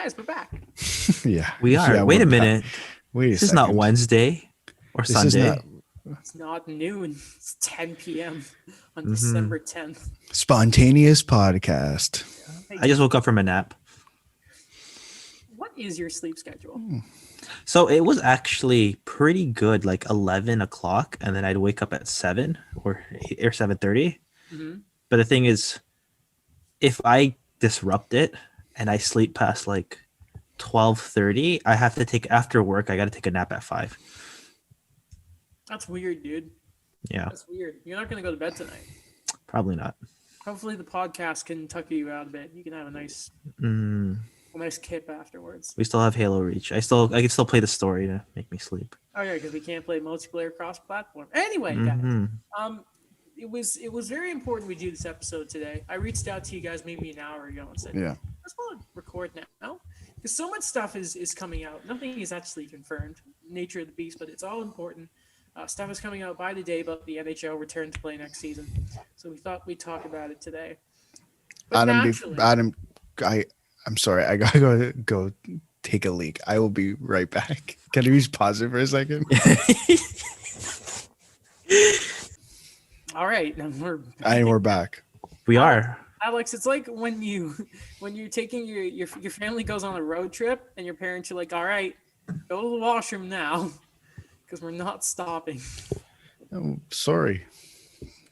guys, we're back. Yeah. We are. Yeah, Wait we're a back. minute. Wait a This is second. not Wednesday or This Sunday. is not It's not noon. It's 10 p.m. on Mhm. December 10th. spontaneous podcast. Hey, I just woke up from a nap. what is your sleep schedule? So it was actually pretty good, like 11 o'clock, and then I'd wake up at 7 or 7:30. Mm-hmm. But the thing is, if I disrupt it and I sleep past like 12:30, I have to take after work. I got to take a nap at 5. That's weird, dude. Yeah, That's weird. You're not going to go to bed tonight. probably not. Hopefully the podcast can tuck you out a bit. You can have a nice kip afterwards. We still have Halo Reach. I can still play the story to make me sleep. Oh yeah, because we can't play multiplayer cross-platform. Anyway, Mhm. guys, it was very important we do this episode today. I reached out to you guys maybe an hour ago and said, Yeah. let's want to record now, because so much stuff is coming out. Nothing is actually confirmed. Nature of the beast, but it's all important. Stuff is coming out by the day about the NHL return to play next season. So we thought we'd talk about it today. But Adam, I'm sorry. I gotta go take a leak. I will be right back. Can you just pause it for a second? all right, now We're back. We are. Alex, it's like when you're taking your family goes on a road trip and your parents are like, all right, go to the washroom now because we're not stopping. Oh, sorry.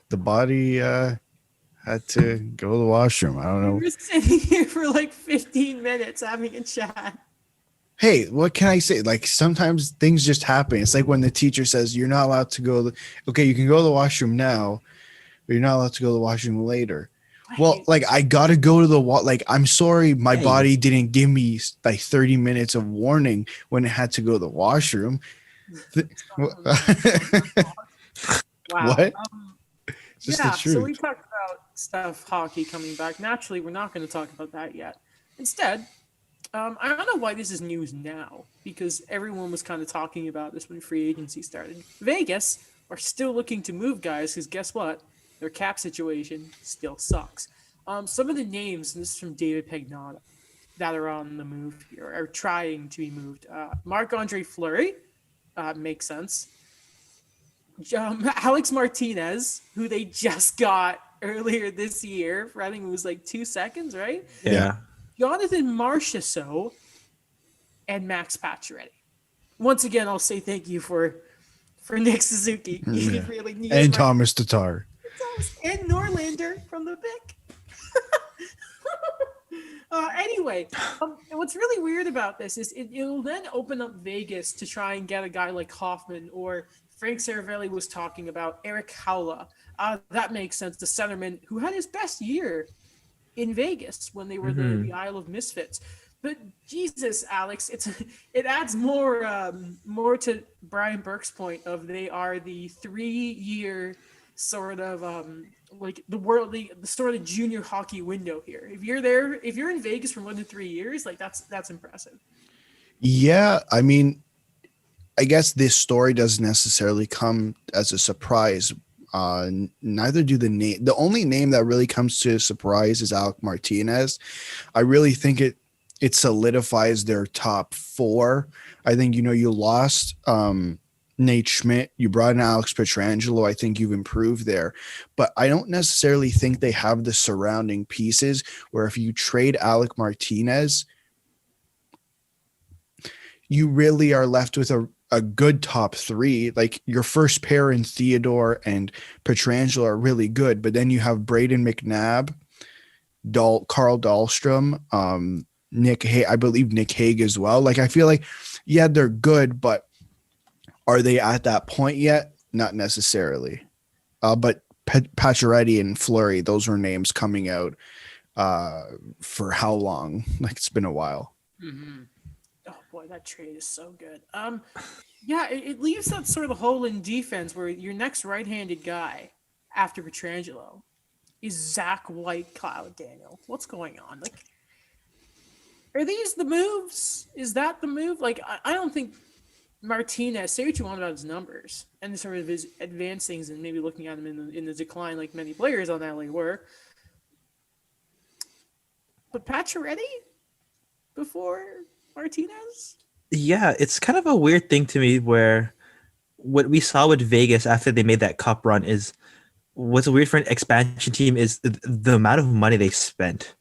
The body had to go to the washroom. I don't know. We're sitting here for like 15 minutes having a chat. Hey, what can I say? Like sometimes things just happen. It's like when the teacher says you're not allowed to go. Okay, you can go to the washroom now, but you're not allowed to go to the washroom later. Well, like I gotta go to the like. I'm sorry, my body didn't give me like 30 minutes of warning when it had to go to the washroom. Wow. What? Just yeah. the truth. So we talked about stuff hockey coming back. Naturally, we're not going to talk about that yet. Instead, I don't know why this is news now, because everyone was kind of talking about this when free agency started. Vegas are still looking to move guys because guess what? Their cap situation still sucks. Some of the names, and this is from David Pagnotta, that are on the move here, are trying to be moved. Marc-Andre Fleury, makes sense. Alex Martinez, who they just got earlier this year, I think it was like 2 seconds, right? Yeah. Jonathan Marchessault and Max Pacioretty. Once again, I'll say thank you for Nick Suzuki. You really need and Thomas Tatar. And Norlander from the Vic. Anyway, what's really weird about this is it'll then open up Vegas to try and get a guy like Hoffman, or Frank Saravelli was talking about Eric Howla. That makes sense. The centerman who had his best year in Vegas when they were the Isle of Misfits. But Jesus, Alex, it adds more to Brian Burke's point of they are the 3-year sort of like the sort of junior hockey window here. If you're in Vegas for more than 3 years, like that's impressive. Yeah, I mean, I guess this story doesn't necessarily come as a surprise. Neither do the name. The only name that really comes to a surprise is Alec Martinez. I really think it solidifies their top 4. I think, you lost Nate Schmidt. You brought in Alex Pietrangelo. I think you've improved there. But I don't necessarily think they have the surrounding pieces where if you trade Alec Martinez, you really are left with a good top 3. Like your first pair in Theodore and Pietrangelo are really good, but then you have Braden McNabb, Carl Dahlstrom, Nick Hague, I believe Nick Hague as well. Like I feel like, yeah, they're good, but are they at that point yet? Not necessarily. But Pacioretty and Fleury, those were names coming out for how long? Like it's been a while. Mm-hmm. Oh boy, that trade is so good. Yeah, it leaves that sort of hole in defense where your next right-handed guy after Pietrangelo is Zach White-Cloud Daniel. What's going on? Like, are these the moves? Is that the move? Like, I don't think Martinez, say what you want about his numbers and sort of his advanced things and maybe looking at him in the decline like many players on LA were. But Pacioretty? before Martinez? Yeah, it's kind of a weird thing to me where what we saw with Vegas after they made that cup run is what's weird for an expansion team is the amount of money they spent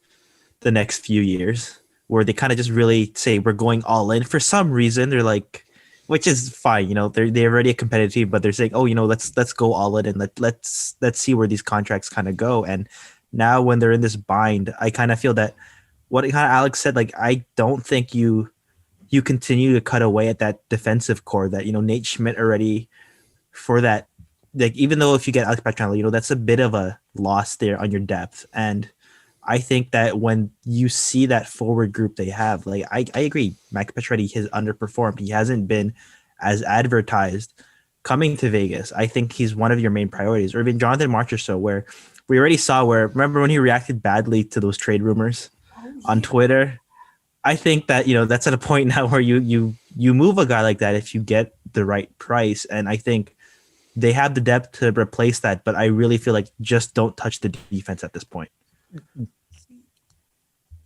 the next few years, where they kind of just really say we're going all in. For some reason, they're like, which is fine, they're already a competitive team, but they're saying, oh, let's go all in and let's see where these contracts kind of go. And now when they're in this bind, I kind of feel that what kind of Alex said, like I don't think you continue to cut away at that defensive core that Nate Schmidt already for that. Like even though if you get Alex Pietrangelo, that's a bit of a loss there on your depth. And I think that when you see that forward group they have, like I agree, Max Pacioretty has underperformed. He hasn't been as advertised coming to Vegas. I think he's one of your main priorities, or even Jonathan Marchessault, where we already saw where remember when he reacted badly to those trade rumors Oh on yeah. Twitter. I think that that's at a point now where you move a guy like that if you get the right price, and I think they have the depth to replace that. But I really feel like just don't touch the defense at this point.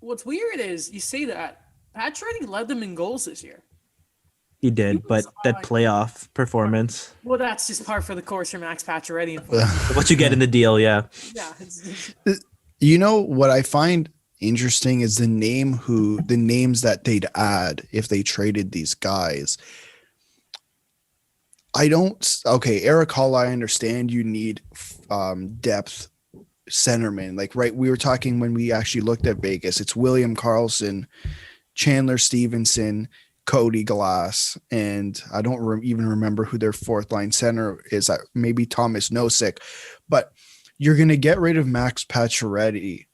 What's weird is you say that Pacioretty led them in goals this year. He He did, was but that playoff performance, well, that's just par for the course for Max Pacioretty. what you get in the deal, yeah. Yeah, it's, You know what I find interesting is the names that they'd add if they traded these guys. Okay, Eric Hall, I understand you need depth centerman. Like, right, we were talking when we actually looked at Vegas, it's William Karlsson, Chandler Stevenson, Cody Glass, and I don't even remember who their fourth line center is. Maybe Thomas Nosek, but you're going to get rid of Max Pacioretty.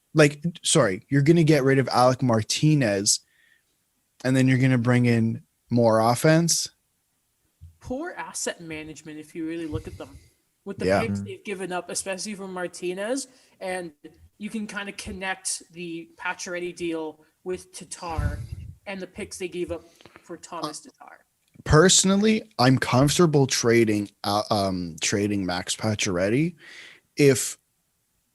You're going to get rid of Alec Martinez, and then you're going to bring in more offense. poor asset management if you really look at them. With the Yeah. picks they've given up, especially from Martinez, and you can kind of connect the Pacioretty deal with Tatar and the picks they gave up for Thomas Tatar. Personally, I'm comfortable trading Max Pacioretty if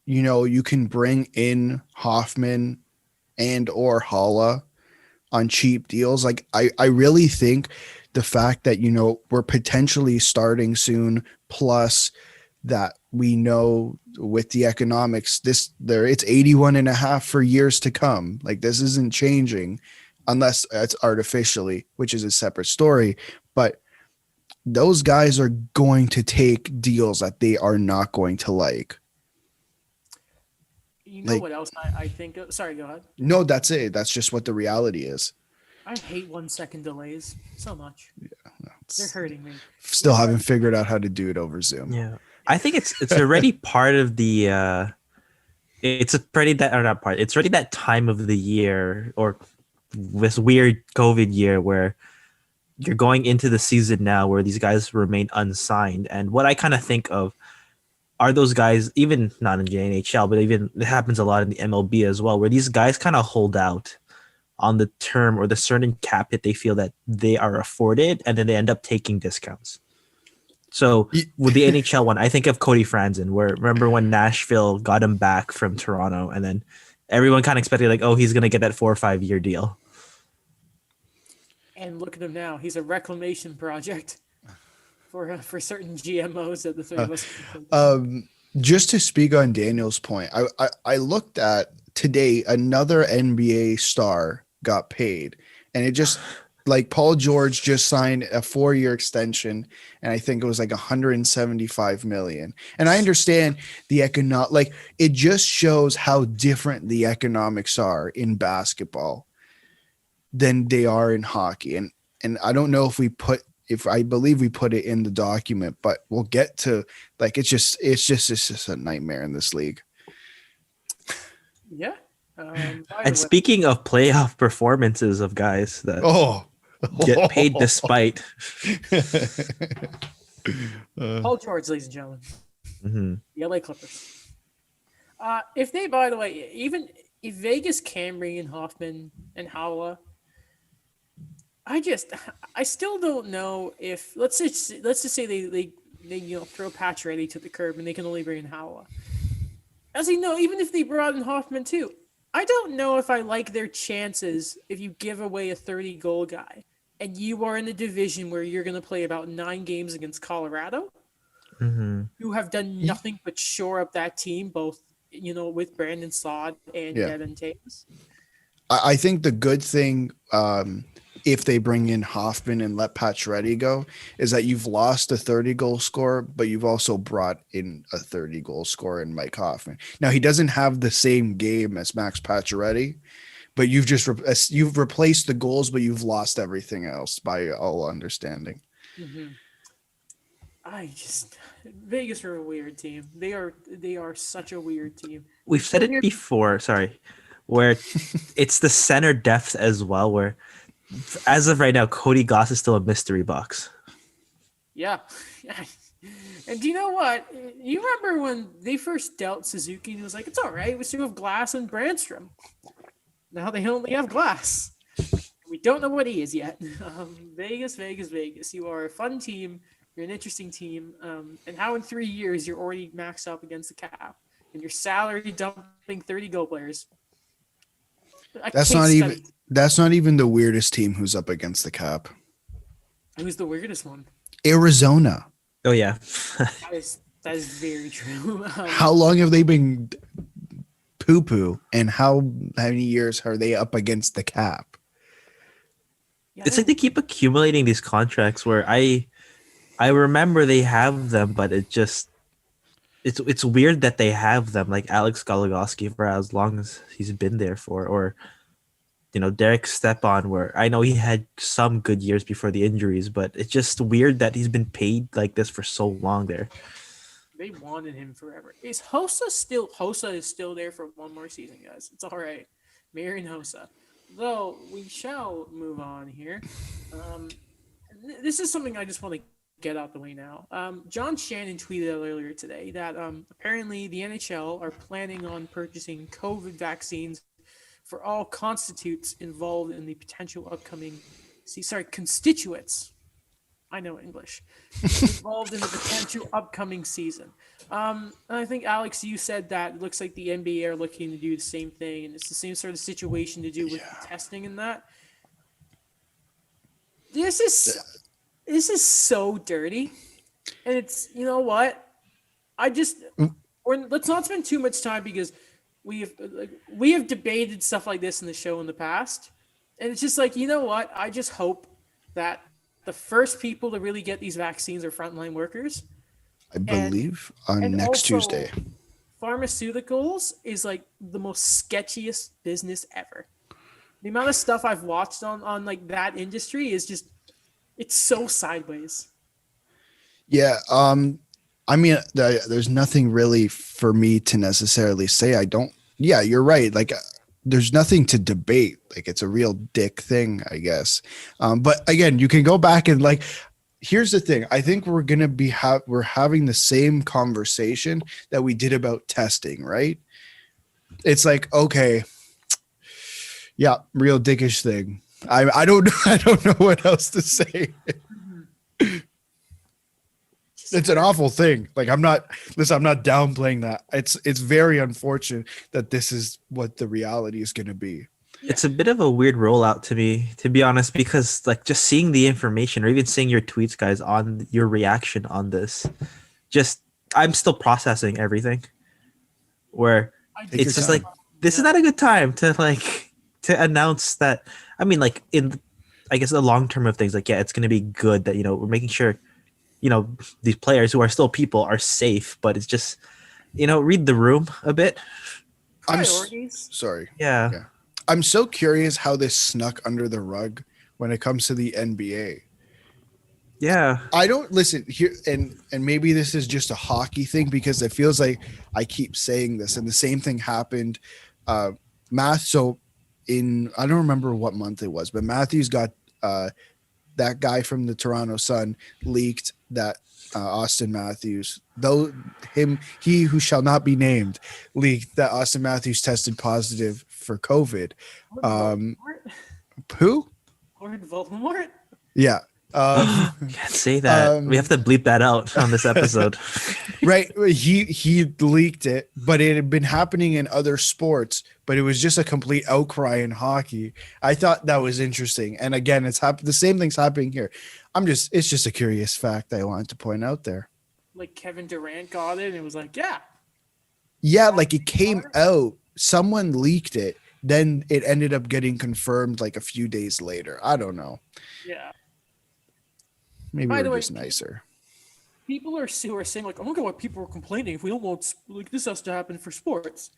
you can bring in Hoffman and or Holla on cheap deals. Like I really think the fact that we're potentially starting soon, plus that we know with the economics it's 81.5 for years to come. Like this isn't changing unless it's artificially, which is a separate story. But those guys are going to take deals that they are not going to like. You know Like, what else I think of? Sorry, go ahead. no, that's it. That's just what the reality is. I hate 1 second delays so much. They're It's, hurting me. still haven't figured out how to do it over Zoom. Yeah. I think it's already part of the it's already that or not part. It's already that time of the year or this weird COVID year where you're going into the season now where these guys remain unsigned. And what I kind of think of are those guys, even not in the NHL, but even it happens a lot in the MLB as well, where these guys kind of hold out on the term or the certain cap hit they feel that they are afforded, and then they end up taking discounts. So with the NHL one, I think of Cody Franzen, where remember when Nashville got him back from Toronto, and then everyone kind of expected like, oh, he's going to get that 4 or 5 year deal. And look at him now. He's a reclamation project for certain GMOs that the three of us. Just to speak on Daniel's point, I looked at today another NBA star got paid, and it just like Paul George just signed a 4-year extension, and I think it was like 175 million. And I understand the like it just shows how different the economics are in basketball than they are in hockey. And I don't know if I believe we put it in the document, but we'll get to like it's just a nightmare in this league. Yeah. And speaking of playoff performances of guys that get paid despite Paul George, ladies and gentlemen, the LA Clippers. If they, by the way, even if Vegas can bring in Hoffman and Howla, I still don't know if let's just say they throw Pacioretty to the curb and they can only bring in Howla. As you know, even if they brought in Hoffman too, I don't know if I like their chances if you give away a 30 goal guy and you are in a division where you're going to play about 9 games against Colorado, Hmm. who have done Ye- nothing but shore up that team, both with Brandon Saad and Yeah. Devin Taves. I think the good thing, if they bring in Hoffman and let Pacioretty go, is that you've lost a 30 goal scorer, but you've also brought in a 30 goal scorer in Mike Hoffman. Now he doesn't have the same game as Max Pacioretty, but you've replaced the goals, but you've lost everything else by all understanding. Mm-hmm. I just Vegas are a weird team. They are such a weird team. We've said it before, sorry, where it's the center depth as well, where as of right now, Cody Goss is still a mystery box. Yeah. And do you know what? You remember when they first dealt Suzuki and it was like, it's all right. We still have Glass and Brandstrom. Now they only have Glass. We don't know what he is yet. Vegas, Vegas, Vegas. You are a fun team. You're an interesting team. And how in 3 years you're already maxed up against the cap and your salary dumping 30 goal players. A That's case not even study. that's not even the weirdest team who's up against the cap. Who's the weirdest one? Arizona. Oh yeah. That is very true. How long have they been poo poo, and how many years are they up against the cap? Yeah, It's like they keep accumulating these contracts where I remember they have them, but it's weird that they have them, like Alex Goligoski for as long as he's been there for, or Derek Stepan, where I know he had some good years before the injuries, but it's just weird that he's been paid like this for so long there. they wanted him forever. Hosa is still there for one more season, guys. It's all right. Marion Hosa. Though we shall move on here. Um, this is something I just want to get out the way now. John Shannon tweeted out earlier today that apparently the NHL are planning on purchasing COVID vaccines for all constitutes involved in the potential upcoming, constituents. I know English. Involved in the potential upcoming season. And I think Alex, you said that it looks like the NBA are looking to do the same thing, and it's the same sort of situation to do with the testing and that. This is so dirty, and it's what I just let's not spend too much time because we have debated stuff like this in the show in the past, and it's just like what I just hope that the first people to really get these vaccines are frontline workers, I and believe on and next also Tuesday. pharmaceuticals is like the most sketchiest business ever. The amount of stuff I've watched on like that industry is just it's so sideways. Yeah. I mean, there's nothing really for me to necessarily say. I don't. Yeah, you're right. Like, there's nothing to debate. Like, it's a real dick thing, I guess. But again, you can go back and like. Here's the thing. I think we're gonna we're having the same conversation that we did about testing, right? It's like, okay, yeah, real dickish thing. I don't know. I don't know what else to say. It's an awful thing. Like, I'm not downplaying that. It's very unfortunate that this is what the reality is going to be. It's a bit of a weird rollout to me, to be honest, because like just seeing the information or even seeing your tweets, guys, on your reaction on this, just I'm still processing everything. Where Take it's your just time. like this is not a good time to announce that. I mean, like in I guess the long term of things, like yeah, it's gonna be good that we're making sure these players who are still people are safe, but it's just read the room a bit. Priorities. Sorry. Yeah. Yeah. I'm so curious how this snuck under the rug when it comes to the NBA. Yeah. I don't listen here, and maybe this is just a hockey thing because it feels like I keep saying this, and the same thing happened. So I don't remember what month it was, but Matthews got that guy from the Toronto Sun leaked that Austin Matthews, he who shall not be named, leaked that Austin Matthews tested positive for COVID. Lord Who? Voldemort. Yeah. Can't say that. We have to bleep that out on this episode. Right, he leaked it, but it had been happening in other sports, but it was just a complete outcry in hockey. I thought that was interesting, and again, the same thing's happening here. It's just a curious fact I wanted to point out there. Like Kevin Durant got it and it was like, yeah. Yeah, like it came out, someone leaked it, then it ended up getting confirmed like a few days later. I don't know. Yeah. Maybe By the we're way, just nicer. people are saying like, oh my god, why people are complaining if we don't want like this has to happen for sports.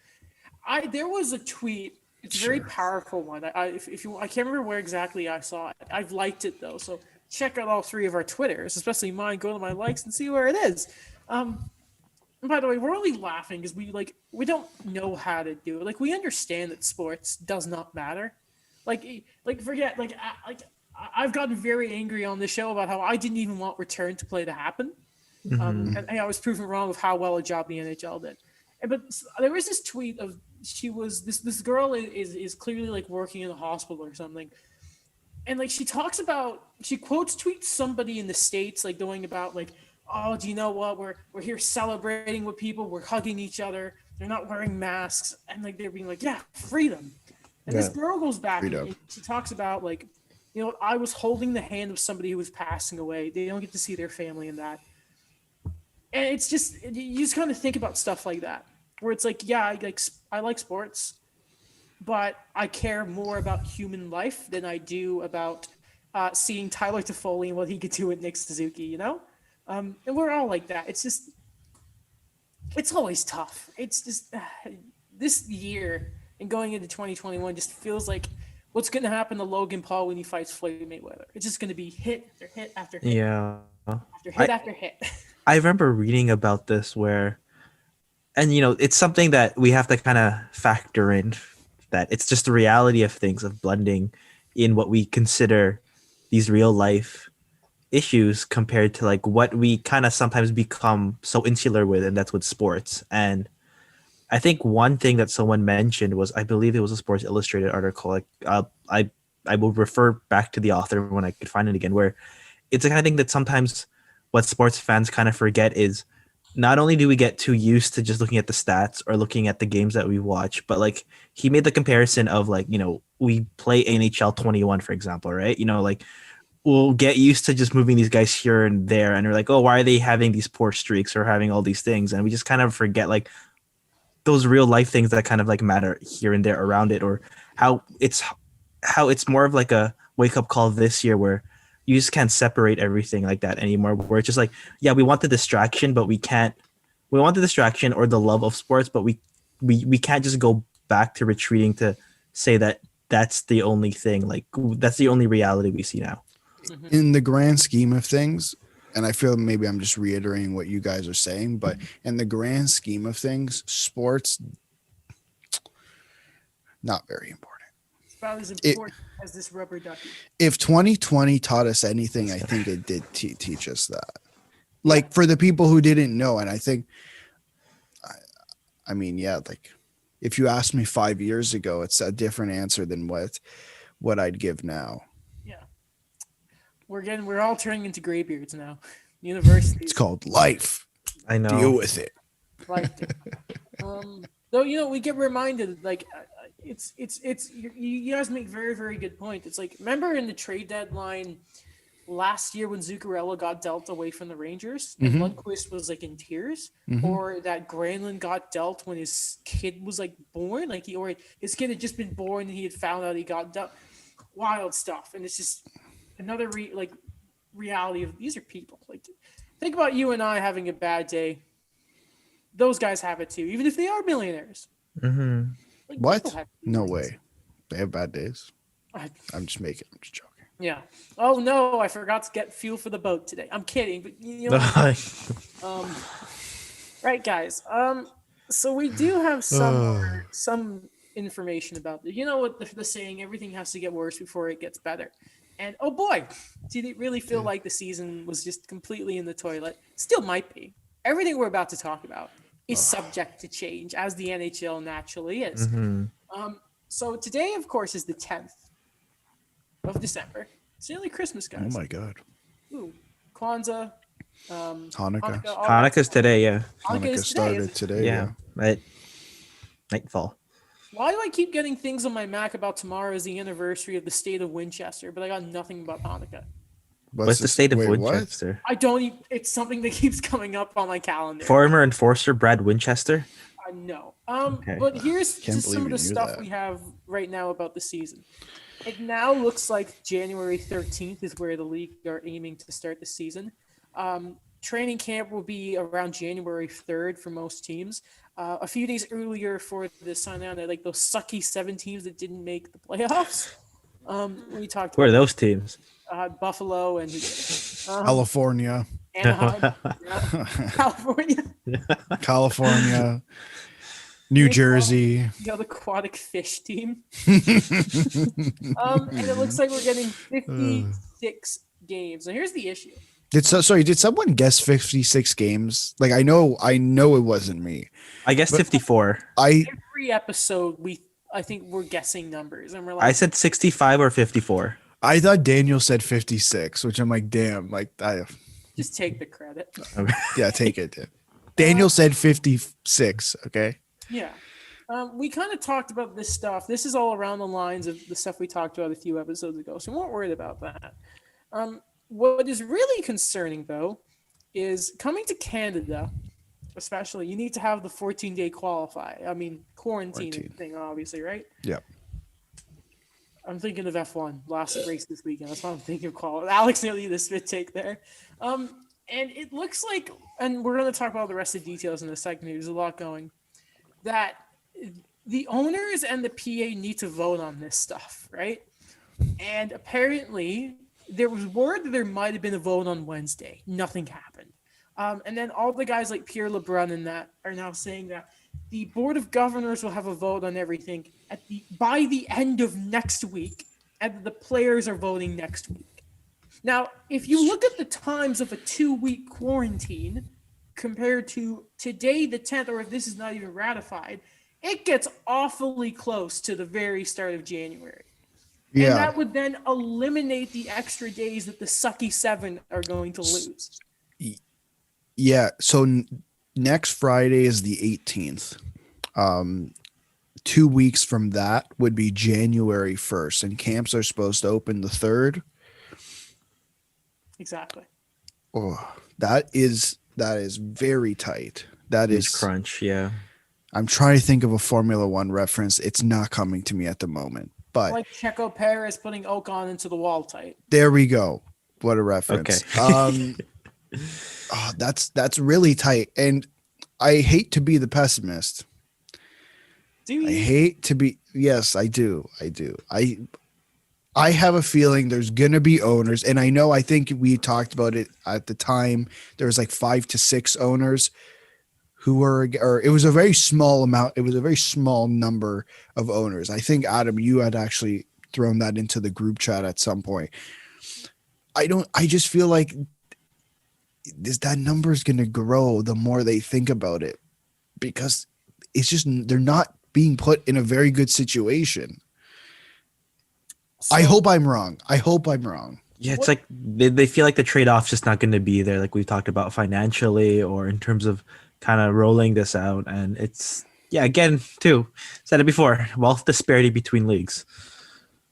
There was a tweet. It's a very Sure. powerful one. If you I can't remember where exactly I saw it. I've liked it though, so check out all three of our Twitters, especially mine. Go to my likes and see where it is. And by the way, we're only laughing because we don't know how to do it. Like we understand that sports does not matter. Forget I've gotten very angry on this show about how I didn't even want return to play to happen. And I was proven wrong of how well a job the NHL did. But there was this tweet of this girl is clearly like working in a hospital or something, and like she tweets somebody in the States like going about like, oh, do you know what, we're here celebrating with people, we're hugging each other, they're not wearing masks, and like they're being like, yeah, freedom. And this girl goes back and she talks about like, you know, I was holding the hand of somebody who was passing away, they don't get to see their family in that. And it's just, you just kind of think about stuff like that, where it's like, yeah, I like sports, but I care more about human life than I do about seeing Tyler Toffoli and what he could do with Nick Suzuki, you know? And we're all like that. It's just, it's always tough. It's just, this year and going into 2021 just feels like what's going to happen to Logan Paul when he fights Floyd Mayweather. It's just going to be hit after hit after hit. Yeah. After hit after hit. I remember reading about this and you know, it's something that we have to kind of factor in, that it's just the reality of things, of blending in what we consider these real life issues compared to like what we kind of sometimes become so insular with, and that's with sports. And I think one thing that someone mentioned was, I believe it was a Sports Illustrated article. Like I will refer back to the author when I could find it again, where it's the kind of thing that sometimes what sports fans kind of forget is, not only do we get too used to just looking at the stats or looking at the games that we watch, but like he made the comparison of like, you know, we play NHL 21, for example, right? You know, like we'll get used to just moving these guys here and there, and we're like, oh, why are they having these poor streaks or having all these things? And we just kind of forget like those real life things that kind of like matter here and there around it, or how it's more of like a wake up call this year where you just can't separate everything like that anymore, where it's just like, yeah, we want the distraction, but we want the distraction or the love of sports, but we can't just go back to retreating to say that that's the only thing, like that's the only reality we see now. In the grand scheme of things, and I feel maybe I'm just reiterating what you guys are saying, but in the grand scheme of things, sports, not very important. It's about as important as this rubber ducky. If 2020 taught us anything, I think it did teach us that. Like for the people who didn't know, and I think, I mean, yeah, like if you asked me 5 years ago, it's a different answer than what I'd give now. Yeah. We're all turning into graybeards now. Universities. It's called life. I know. Deal with it. Like, though, you know, we get reminded like it's you guys make very, very good point. It's like, remember in the trade deadline last year when Zuccarello got dealt away from the Rangers and Lundqvist was like in tears, or that Granlund got dealt when his kid was like born, like his kid had just been born and he had found out he got dealt. Wild stuff. And it's just another reality of these are people. Like, think about you and I having a bad day. Those guys have it too, even if they are millionaires. Like, What? No way. They have bad days. I'm just joking. Yeah. Oh no, I forgot to get fuel for the boat today. I'm kidding, but you know. Right, guys. So we do have some information about it. You know what the saying, everything has to get worse before it gets better. And oh boy, did it really feel like the season was just completely in the toilet? Still might be. Everything we're about to talk about is subject to change, as the NHL naturally is. So today, of course, is the 10th of December. It's nearly Christmas, guys. Oh my God. Ooh, Kwanzaa, Hanukkah. Hanukkah, all that Hanukkah's stuff. today, yeah. Hanukkah Hanukkah is today, is started it? today. Yeah. Yeah. At nightfall. Why do I keep getting things on my Mac about tomorrow is the anniversary of the state of Winchester, but I got nothing about Hanukkah? What's the this? state of Wait, what? Winchester? I don't. It's something that keeps coming up on my calendar. Former enforcer Brad Winchester. I know. Okay. But here's Can't just some of believe the you knew stuff that. we have right now about the season. It now looks like January 13th is where the league are aiming to start the season. Training camp will be around January 3rd for most teams. A few days earlier for the sign out, like those sucky 7 teams that didn't make the playoffs. We talked Who are about those teams? Buffalo and California. Anaheim, yeah, California. California. New Jersey. The aquatic fish team. And it looks like we're getting 56 games. Now here's the issue. Did someone guess 56 games? Like I know it wasn't me. I guess 54. Every episode I think we're guessing numbers and we're like I said 65 or 54. I thought Daniel said 56, which I'm like, damn, like just take the credit. yeah, take it. Daniel said 56, okay? Yeah. We kind of talked about this stuff. This is all around the lines of the stuff we talked about a few episodes ago, so we weren't worried about that. What is really concerning, though, is coming to Canada, especially, you need to have the 14-day quarantine thing, obviously, right? Yep. I'm thinking of F1, last race this weekend. That's what I'm thinking of calling. Alex nearly the spit take there. And it looks like, and we're going to talk about the rest of the details in a second. There's a lot going, that the owners and the PA need to vote on this stuff, right? And apparently, there was word that there might have been a vote on Wednesday. Nothing happened. And then all the guys like Pierre LeBrun and that are now saying that the Board of Governors will have a vote on everything by the end of next week, and the players are voting next week. Now, if you look at the times of a 2-week quarantine compared to today, the 10th, or if this is not even ratified, it gets awfully close to the very start of January. Yeah. And that would then eliminate the extra days that the sucky 7 are going to lose. Yeah. So next Friday is the 18th. 2 weeks from that would be January 1st, and camps are supposed to open the 3rd. Exactly. Oh, that is very tight. That Huge is crunch, yeah. I'm trying to think of a Formula One reference. It's not coming to me at the moment. But Like Checo Perez putting Ocon into the wall tight. there we go. What a reference. Okay. That's really tight. And I hate to be the pessimist. Do you? I hate to be yes, I do. I have a feeling there's gonna be owners, and I think we talked about it at the time. There was like 5 to 6 owners who were, or it was a very small amount. It was a very small number of owners. I think Adam, you had actually thrown that into the group chat at some point. I just feel like that number is going to grow the more they think about it, because it's just, they're not being put in a very good situation. So, I hope I'm wrong. Yeah, it's like they feel like the trade-off's just not going to be there, like we talked about financially or in terms of kind of rolling this out. And it's, yeah, again, too, said it before, wealth disparity between leagues.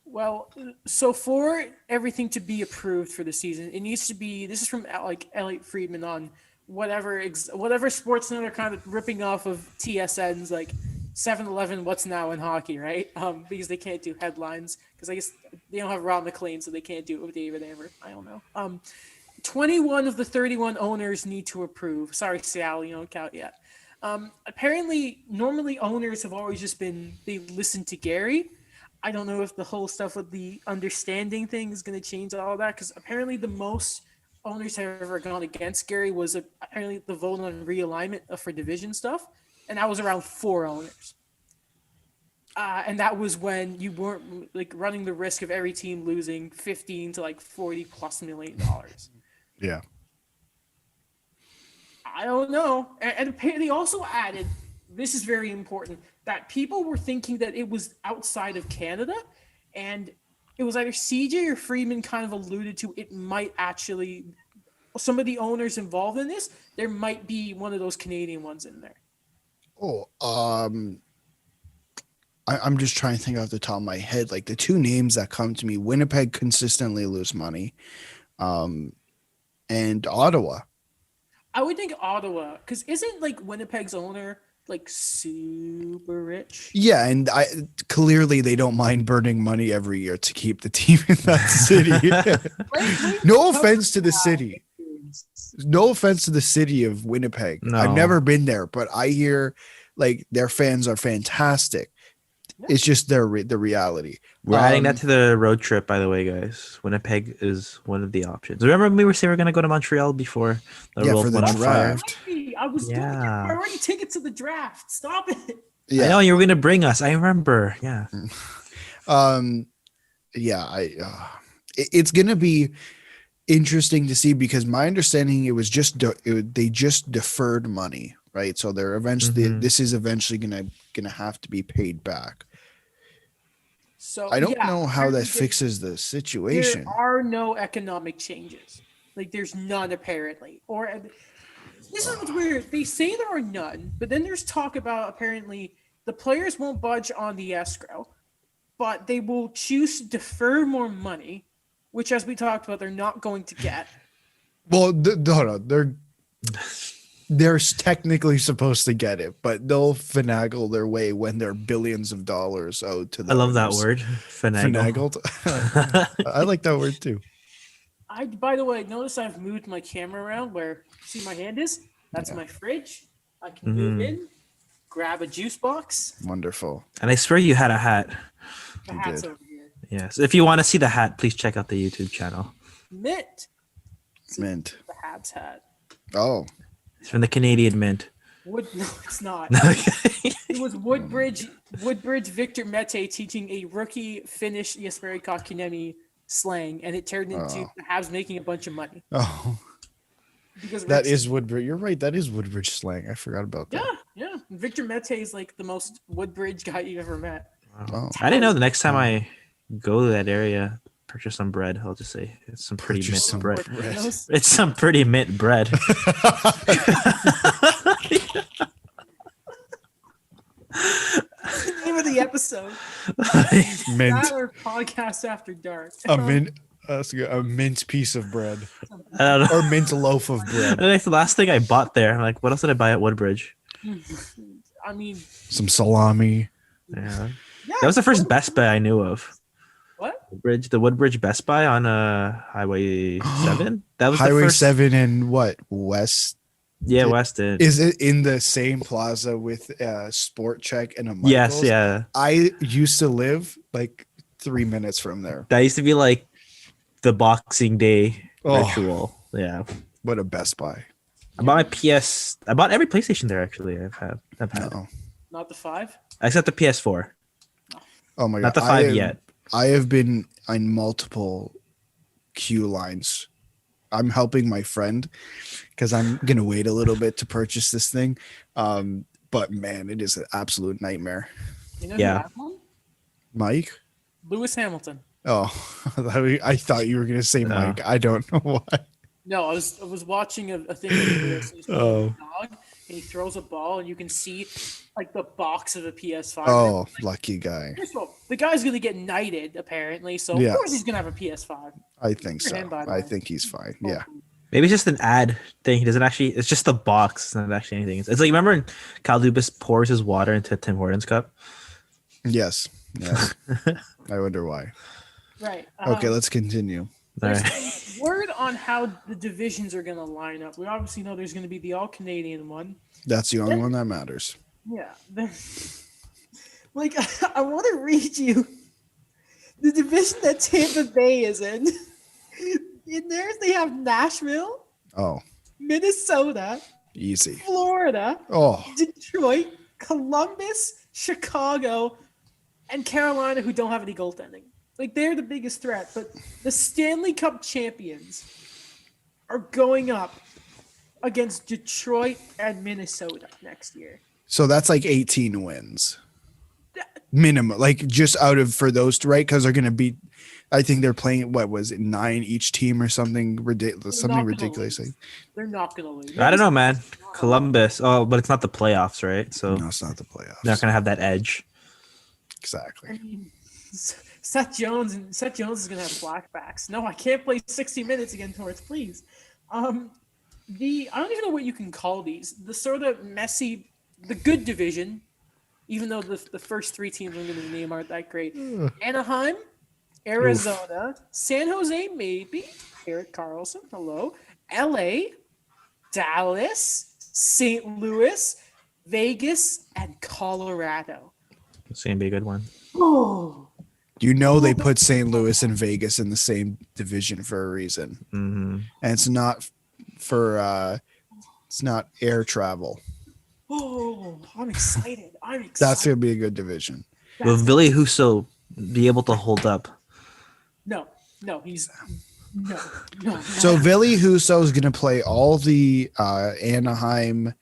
Well, so for everything to be approved for the season, it needs to be, this is from like Elliot Friedman on whatever Sportsnet are kind of ripping off of TSN's like 7-Eleven What's Now in Hockey, right? Because they can't do headlines, because I guess they don't have Rob McLean, so they can't do it with David Amber. I don't know. 21 of the 31 owners need to approve. Sorry, Sal, you don't count yet. Apparently, normally owners have always just been, they listen to Gary. I don't know if the whole stuff with the understanding thing is going to change all of that, because apparently the most owners have ever gone against Gary was apparently the vote on realignment for division stuff, and that was around 4 owners. And that was when you weren't like running the risk of every team losing 15 to like $40+ million. Yeah. I don't know. And they also added, this is very important, that people were thinking that it was outside of Canada. And it was either CJ or Freeman kind of alluded to it might actually, some of the owners involved in this, there might be one of those Canadian ones in there. Oh, I'm just trying to think off the top of my head. Like the two names that come to me, Winnipeg consistently lose money, and Ottawa. I would think Ottawa, because isn't like Winnipeg's owner like super rich? Yeah, and I clearly they don't mind burning money every year to keep the team in that city. No offense to the city. No offense to the city of Winnipeg. No. I've never been there, but I hear like their fans are fantastic. It's just the reality. We're adding that to the road trip, by the way, guys. Winnipeg is one of the options. Remember when we were saying we're going to go to Montreal before the Yeah, world for the went on fire? draft. I was doing Yeah. already tickets to the draft. Stop it. Yeah. I know you were going to bring us. I remember. Yeah. Yeah, it's gonna be interesting to see because my understanding it was just they just deferred money, right? So they're eventually this is eventually gonna have to be paid back. So I don't yeah, know how that apparently fixes the situation. There are no economic changes. Like there's none apparently. Or this is what's weird. They say there are none, but then there's talk about apparently the players won't budge on the escrow, but they will choose to defer more money, which, as we talked about, they're not going to get. Well, no, they're technically supposed to get it, but they'll finagle their way when they're billions of dollars owed to them. I love that word. Finagle. Finagled. I like that word too. By the way, notice I've moved my camera around where, see my hand is? That's my fridge. I can move in, grab a juice box. Wonderful. And I swear you had a hat. The You hat's did. over here. Yes. If you want to see the hat, please check out the YouTube channel. Mint. Mint. The Habs hat. Oh, It's from the Canadian Mint. No, it's not. Okay. It was Woodbridge Victor Mete teaching a rookie Finnish Jesperi Kotkaniemi slang, and it turned into the Habs making a bunch of money. oh, Because that Rick- is Woodbridge. You're right. That is Woodbridge slang. I forgot about that. Yeah. Victor Mete is like the most Woodbridge guy you've ever met. Oh. I didn't know the next time I go to that area, purchase some bread. I'll just say it's some pretty Purchase some mint bread. bread. It's some pretty mint bread. Name of the episode. Mint. That or podcast after dark. A mint. That's good. A mint piece of bread I don't know. or mint loaf of bread. That's the last thing I bought there. I'm like, what else did I buy at Woodbridge? I mean, Some salami. Yeah. yeah, That was the first Best Buy I knew of. What? The Woodbridge Best Buy on Highway 7. That was Highway the first, 7 and what? West? Yeah, West End. Is it in the same plaza with Sport Check and a Michaels? Yes, yeah. I used to live like 3 minutes from there. That used to be like the Boxing Day Oh. ritual. Yeah. What a Best Buy. I bought my PS. I bought every PlayStation there actually. I've had No. Not the 5? except the PS4. Oh my god. Not the 5 yet. I have been on multiple queue lines. I'm helping my friend because I'm gonna wait a little bit to purchase this thing. But man, it is an absolute nightmare. You know Yeah. who had one? Mike? Lewis Hamilton. Oh, I thought you were gonna say Mike. I don't know why. No, I was watching a thing with Lewis. He's Oh. a dog, and he throws a ball, and you can see like the box of a PS5. Oh, lucky guy. First of all, the guy's gonna get knighted apparently, so Yeah. of course he's gonna have a PS5. I think For so. him, by the I way. think he's fine. Yeah. Maybe it's just an ad thing. He doesn't actually. It's just the box. It's not actually anything. It's like remember when Kyle Dubas pours his water into Tim Hortons cup. Yes. Yes. I wonder why. Right. Okay, let's continue. All There's right. word on how the divisions are gonna line up. We obviously know there's gonna be the all Canadian one. That's the only one that matters. Yeah. Like I want to read you the division that Tampa Bay is in. In theirs, they have Nashville, Oh, Minnesota, easy. Florida, Oh, Detroit, Columbus, Chicago, and Carolina, who don't have any goaltending. Like they're the biggest threat, but the Stanley Cup champions are going up against Detroit and Minnesota next year. so that's like 18 wins. minimum, like just out of for those two, right? Because they're gonna be. I think they're playing what was it 9 each team or something ridiculous, They're something not gonna ridiculous. lose. They're not gonna lose. I don't know, Nobody's man. not gonna lose. Columbus. Oh, but it's not the playoffs, right? So No, it's not the they're not playoffs. gonna have that edge. Exactly. I mean, Seth Jones is gonna have flashbacks. No, I can't play 60 minutes again, Torts, please. I don't even know what you can call these. The sort of messy, the good division, even though the first 3 teams I'm going to name aren't that great. Anaheim, Arizona, San Jose, maybe. Eric Carlson, hello. LA, Dallas, St. Louis, Vegas, and Colorado. It's gonna be a good one. Oh, You know they put St. Louis and Vegas in the same division for a reason, Mm-hmm. and it's not for it's not air travel. I'm excited. That's gonna be a good division. Will Billy Huso be able to hold up? No, he's no, no. So Billy Huso is gonna play all the Anaheim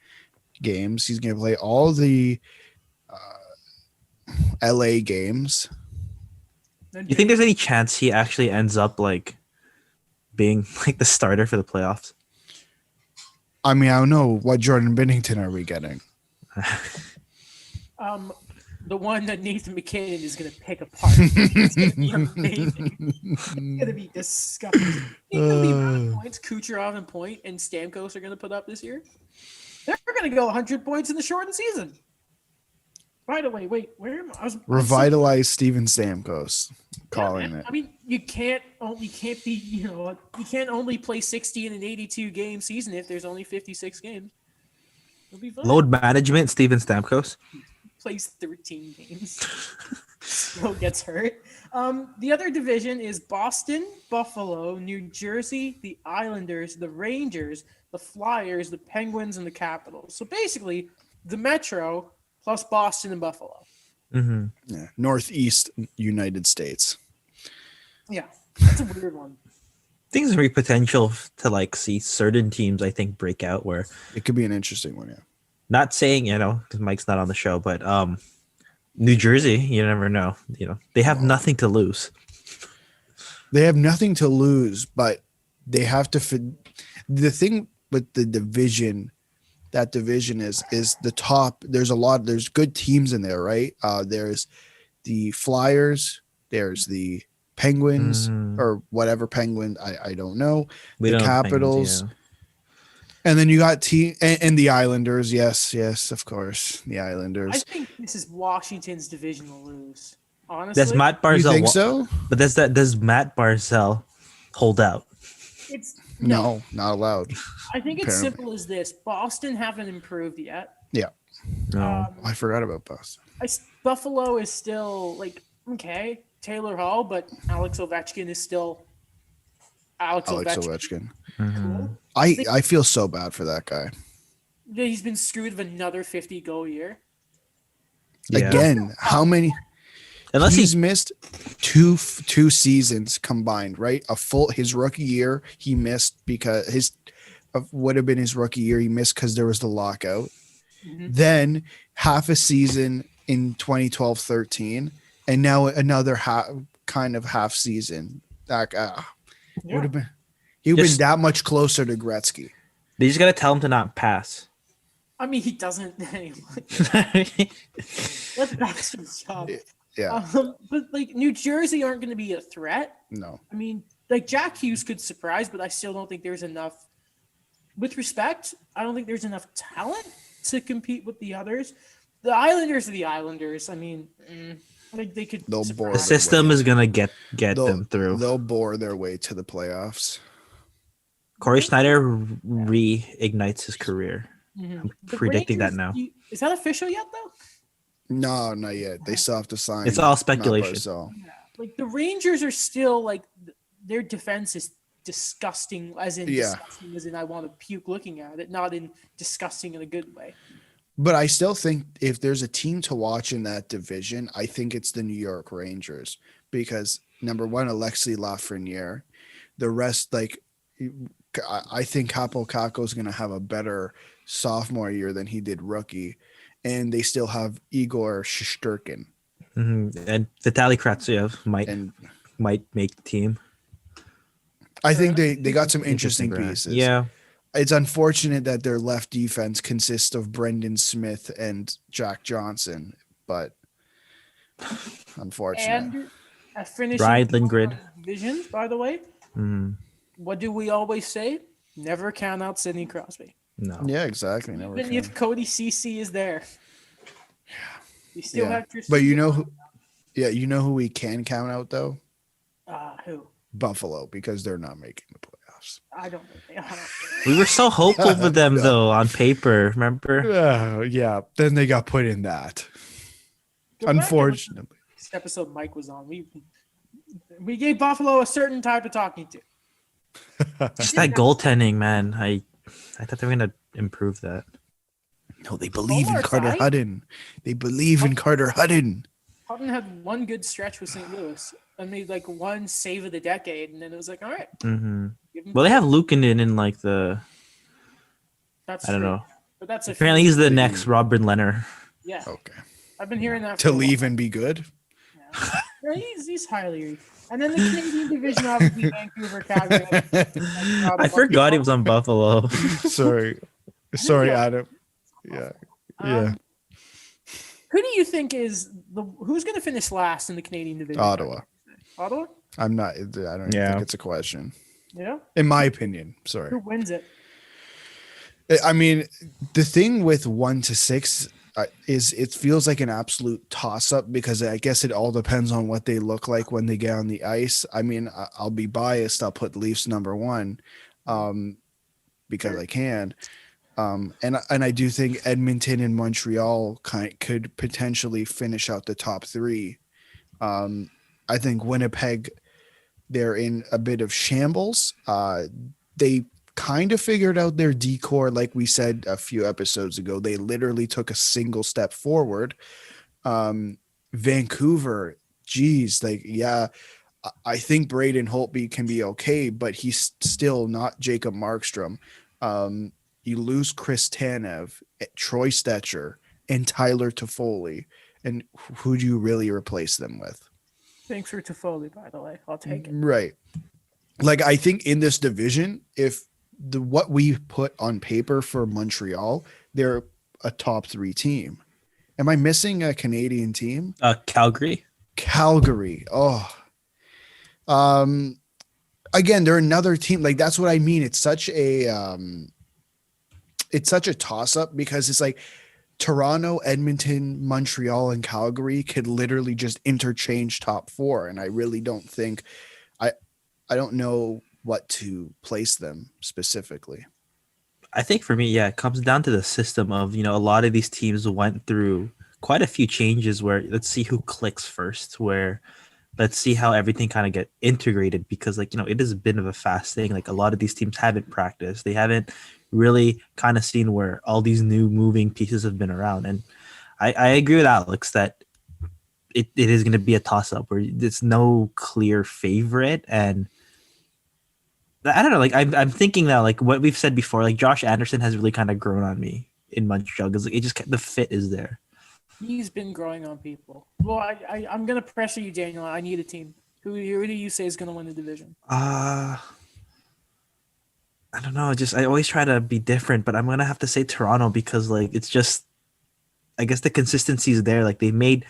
games. He's gonna play all the LA games. You think there's any chance he actually ends up like being like the starter for the playoffs? I mean, I don't know what Jordan Bennington are we getting. The one that Nathan McKinnon is going to pick apart. It's going to be amazing. It's going to be disgusting. You think the amount of points Kucherov and Point and Stamkos are going to put up this year? They're going to go 100 points in the shortened season. By the way, wait, where am I? Revitalize Steven Stamkos, calling it. I mean, you can't be, you can't only play 60 in an 82 game season if there's only 56 games. It'll be fun. Load management, Steven Stamkos. Plays 13 games. Still gets hurt. The other division is Boston, Buffalo, New Jersey, the Islanders, the Rangers, the Flyers, the Penguins, and the Capitals. So basically, the Metro plus Boston and Buffalo. Mm-hmm. Yeah. Northeast United States. Yeah, that's a weird one. Things have potential to like see certain teams, I think, break out where It could be an interesting one, yeah. not saying, because Mike's not on the show, but New Jersey, you never know. They have nothing to lose. They have nothing to lose, but they have to the thing with the division, that division is the top. There's good teams in there, right? There's the Flyers, there's the Penguins or whatever Penguin, I don't know. We the don't know the Penguins, Capitals. And then you got and the Islanders. Yes, of course. The Islanders. I think this is Washington's division to lose. Honestly, Does Matt You Barzell think so? But does Matt Barzell hold out? it's No, not allowed. I think it's apparently. simple as this: Boston haven't improved yet. Yeah. No. I forgot about Boston. Buffalo is still like okay, Taylor Hall, but Alex Ovechkin is still Alex Ovechkin. Cool. I feel so bad for that guy. Yeah, he's been screwed with another 50 goal year. Yeah. Again, how many? Unless He's missed two seasons combined, right? His rookie year he missed because would have been his rookie year he missed because there was the lockout. Mm-hmm. Then half a season in 2012-13, and now another half season. Would have been he would have been that much closer to Gretzky. They just gotta tell him to not pass. I mean, he doesn't anyway. That's his job. Yeah. But like New Jersey aren't going to be a threat. No. I mean, like Jack Hughes could surprise, but I still don't think there's enough. With respect, I don't think there's enough talent to compete with the others. The Islanders are the Islanders. I mean, like they could. They'll surprise. bore The system is gonna get They'll- them through. They'll bore their way to the playoffs. Corey Schneider reignites his career. Mhm. I'm The predicting that Rangers, now. Is that official yet, though? No, not yet. They still have to sign. It's all Matt speculation. Barzal. Like the Rangers are still like their defense is disgusting, as in Yeah. disgusting, as in I want to puke looking at it, not in disgusting in a good way. But I still think if there's a team to watch in that division, I think it's the New York Rangers because number one, Alexei Lafreniere. The rest, like, I think Capo Caco is going to have a better sophomore year than he did rookie, and they still have Igor Shesterkin. And Vitaly Kravtsov might And make the team. I think they got some Interesting interesting grab. pieces. Yeah. It's unfortunate that their left defense consists of Brendan Smith and Jack Johnson, but unfortunate. And finishing Ryan Lindgren. division, by the way, Mhm. what do we always say? Never count out Sidney Crosby. No. Yeah, exactly. Never Even can. if Cody CC is there. You still Yeah. have Tristan. But you know who? Yeah, you know who we can count out though? Who? Buffalo, because they're not making the playoffs. I don't think they are. We were so hopeful for them No. though on paper. Remember? Yeah. Then they got put in that. Go back and Unfortunately. this episode Mike was on. We gave Buffalo a certain type of talking to. Just that goaltending, man. I thought they were gonna improve that. No, they believe in Omar Carter Sy? Hutton. They believe in Carter Hutton. Hutton had one good stretch with St. Louis. I made like one save of the decade, and then it was like, all right. Mm-hmm. Give him Well, they have Luukkonen in like the. that's I don't true. know. But that's Apparently, he's the next Robin Leonard. Yeah, Okay. I've been hearing that To for a leave and be good? while. Yeah, he's highly. And then the Canadian division, obviously Vancouver, Calgary. I forgot he was on Buffalo. Sorry. Sorry, Adam. Yeah. Yeah. Who do you think is who's going to finish last in the Canadian division? Ottawa. Ottawa? I don't even think it's a question. Yeah. In my opinion. Sorry. Who wins it? I mean, the thing with 1 to 6 is it feels like an absolute toss up because I guess it all depends on what they look like when they get on the ice. I mean, I'll be biased. I'll put Leafs number 1 because I can. And I do think Edmonton and Montreal could potentially finish out the top 3. I think Winnipeg, they're in a bit of shambles. They kind of figured out their decor, like we said a few episodes ago. They literally took a single step forward. Vancouver, geez, I think Braden Holtby can be okay, but he's still not Jacob Markstrom. You lose Chris Tanev, Troy Stetcher, and Tyler Toffoli, and who do you really replace them with? Thanks for Toffoli, by the way. I'll take it. Right. Like, I think in this division, if what we put on paper for Montreal, they're a top 3 team. Am I missing a Canadian team? Calgary. Calgary. Oh. Again, they're another team. Like, that's what I mean. It's such a toss-up because it's like Toronto, Edmonton, Montreal, and Calgary could literally just interchange top 4. And I really don't think I don't know what to place them specifically. I think for me, yeah, it comes down to the system of, a lot of these teams went through quite a few changes where let's see who clicks first, where let's see how everything kind of get integrated because it is a bit of a fast thing. Like a lot of these teams haven't practiced. They haven't really kind of seen where all these new moving pieces have been around. And I agree with Alex that it is going to be a toss up where there's no clear favorite. And I don't know, like I'm thinking that like what we've said before, like Josh Anderson has really kind of grown on me in Montreal because the fit is there. He's been growing on people. Well, I'm gonna pressure you, Daniel. I need a team. Who do you say is gonna win the division? I don't know. I always try to be different, but I'm gonna have to say Toronto because like it's just, I guess the consistency is there. Like they made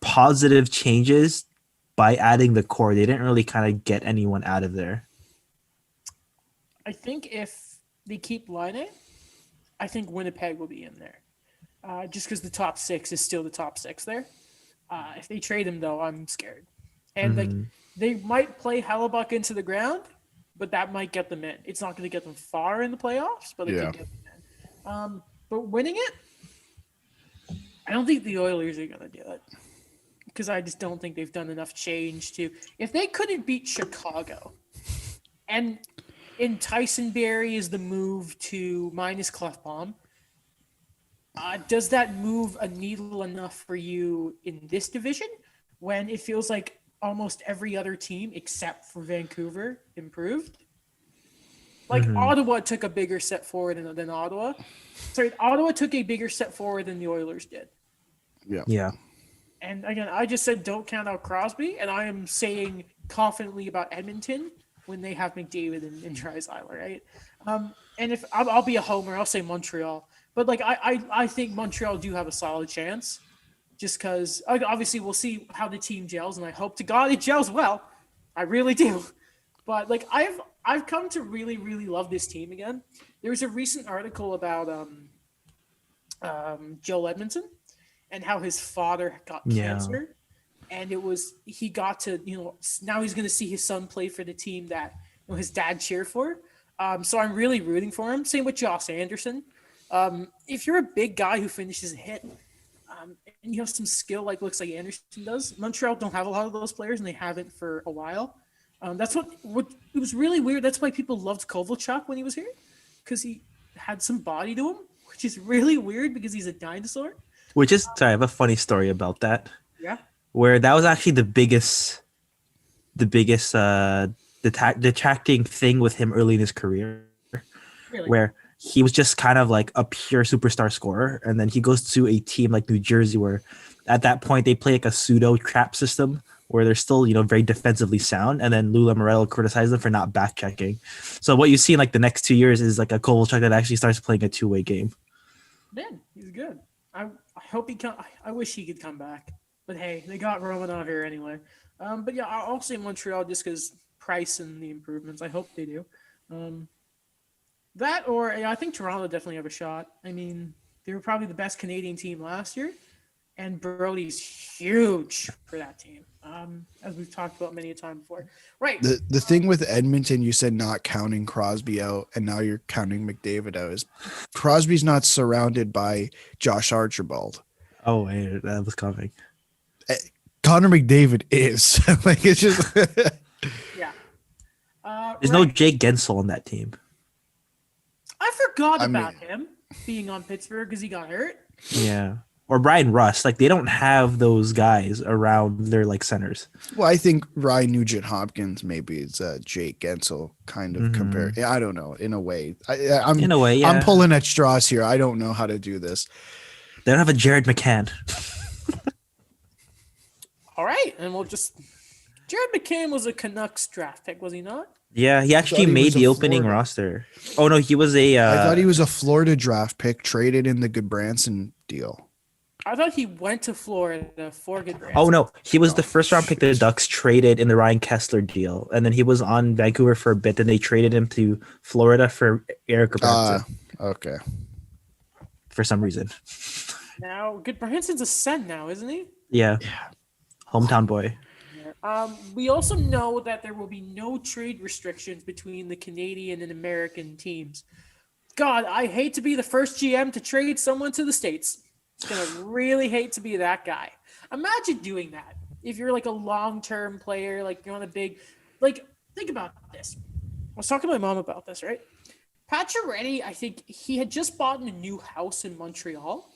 positive changes by adding the core. They didn't really kind of get anyone out of there. I think if they keep Line, I think Winnipeg will be in there. Just because the top 6 is still the top 6 there. If they trade him, though, I'm scared. And like they might play Hellebuck into the ground, but that might get them in. It's not going to get them far in the playoffs, but it could get them in. But winning it, I don't think the Oilers are going to do it. Because I just don't think they've done enough change to... If they couldn't beat Chicago, and in Tyson Barrie is the move to minus Clefbaum, does that move a needle enough for you in this division when it feels like almost every other team except for Vancouver improved? Like Ottawa took a bigger step forward than Ottawa. Sorry, Ottawa took a bigger step forward than the Oilers did. Yeah. Yeah. And again, I just said don't count out Crosby, and I am saying confidently about Edmonton when they have McDavid and Draisaitl, right? And if I'll be a homer, I'll say Montreal. But like I think Montreal do have a solid chance, just because obviously we'll see how the team gels, and I hope to God it gels well. I really do. But like I've come to really love this team again. There was a recent article about Joel Edmondson and how his father got Yeah. cancer, and he got to now he's going to see his son play for the team that his dad cheered for. So I'm really rooting for him. Same with Josh Anderson. If you're a big guy who finishes a hit, and you have some skill like looks like Anderson does, Montreal don't have a lot of those players, and they haven't for a while. That's what it was really weird. That's why people loved Kovalchuk when he was here, because he had some body to him, which is really weird because he's a dinosaur. Which is sorry, I have a funny story about that. Yeah. Where that was actually the biggest detracting thing with him early in his career. Really? Where he was just kind of like a pure superstar scorer, and then he goes to a team like New Jersey, where at that point they play like a pseudo trap system where they're still very defensively sound, and then Lou Lamoriello criticized them for not back checking. So what you see in like the next 2 years is like a Kovalchuk that actually starts playing a two-way game. Man, he's good. I hope he come. I wish he could come back, but hey, they got Romanov here anyway. But yeah, I'll say Montreal just because price and the improvements. I hope they do. That or I think Toronto definitely have a shot. I mean, they were probably the best Canadian team last year, and Brody's huge for that team. As we've talked about many a time before. Right. The thing with Edmonton, you said not counting Crosby out, and now you're counting McDavid out. Is Crosby's not surrounded by Josh Archibald? Oh wait, that was coming. Connor McDavid is like it's just Yeah. There's no Jake Gensel on that team. I forgot about him being on Pittsburgh because he got hurt. Yeah. Or Brian Rust. Like they don't have those guys around their like centers. Well, I think Ryan Nugent Hopkins maybe is Jake Gensel kind of compared. Yeah, I don't know. In a way, I'm in a way, yeah. I'm pulling at straws here. I don't know how to do this. They don't have a Jared McCann. All right, and we'll just. Jared McCann was a Canucks draft pick, was he not? Yeah, he actually made the opening roster. Oh no, he was a. I thought he was a Florida draft pick traded in the Goodbranson deal. I thought he went to Florida for Goodbranson. Oh no, he was the first round pick the Ducks traded in the Ryan Kessler deal, and then he was on Vancouver for a bit. Then they traded him to Florida for Eric Goodbranson. Okay. For some reason. Now Goodbranson's a Sen now, isn't he? Yeah. Hometown boy. We also know that there will be no trade restrictions between the Canadian and American teams. God, I hate to be the first GM to trade someone to the States. Gonna really hate to be that guy. Imagine doing that. If you're like a long-term player, like you're on a big, like think about this. I was talking to my mom about this, right? Pacioretty, I think he had just bought a new house in Montreal.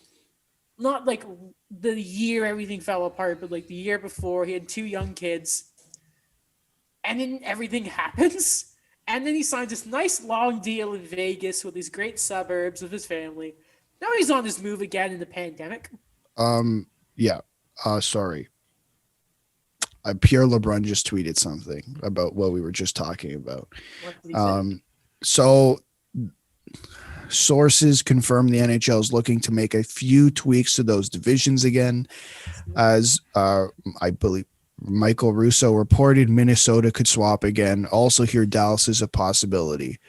Not like the year everything fell apart, but like the year before, he had 2 young kids. And then everything happens. And then he signs this nice long deal in Vegas with these great suburbs with his family. Now he's on this move again in the pandemic. Yeah. Sorry. Pierre LeBrun just tweeted something about what we were just talking about. What did he say? So sources confirm the NHL is looking to make a few tweaks to those divisions again. As I believe Michael Russo reported, Minnesota could swap again. Also here, Dallas is a possibility.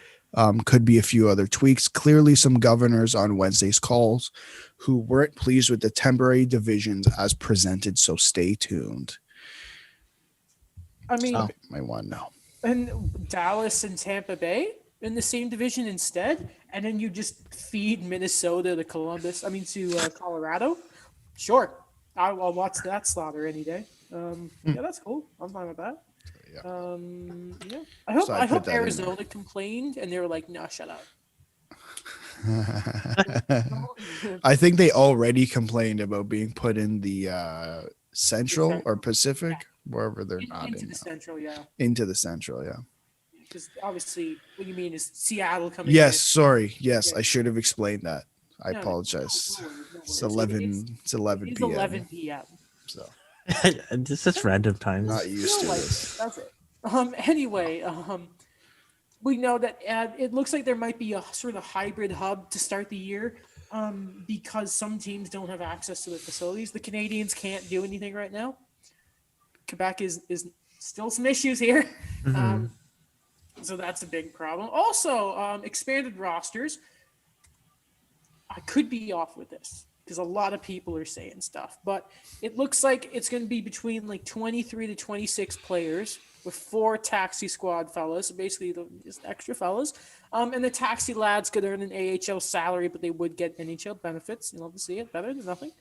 Could be a few other tweaks. Clearly some governors on Wednesday's calls who weren't pleased with the temporary divisions as presented. So stay tuned. I mean, might want to know. And Dallas and Tampa Bay in the same division instead, and then you just feed Minnesota to Columbus. I mean to Colorado. Sure, I'll watch that slaughter any day. Yeah, that's cool. I'm fine with that. Yeah. Yeah. I hope that Arizona complained and they were like, "No, shut up." I think they already complained about being put in the Central or Pacific, wherever they're not into in. the Central, yeah. Into the Central, yeah. Because obviously, what you mean is Seattle coming. Yes, in. sorry. Yes, Yeah. I should have explained that. I No, apologize. no worries. It's 11. It's 11 It's p.m. 11 p.m. So Just random times. not used to Feel like this. that's it. Anyway, we know that it looks like there might be a sort of hybrid hub to start the year, because some teams don't have access to the facilities. The Canadians can't do anything right now. Quebec is still some issues here. Mhm. So that's a big problem. Also, expanded rosters. I could be off with this because a lot of people are saying stuff, but it looks like it's going to be between like 23 to 26 players with 4 taxi squad fellas, so basically just extra fellas. And the taxi lads could earn an AHL salary, but they would get NHL benefits. You love to see it, better than nothing.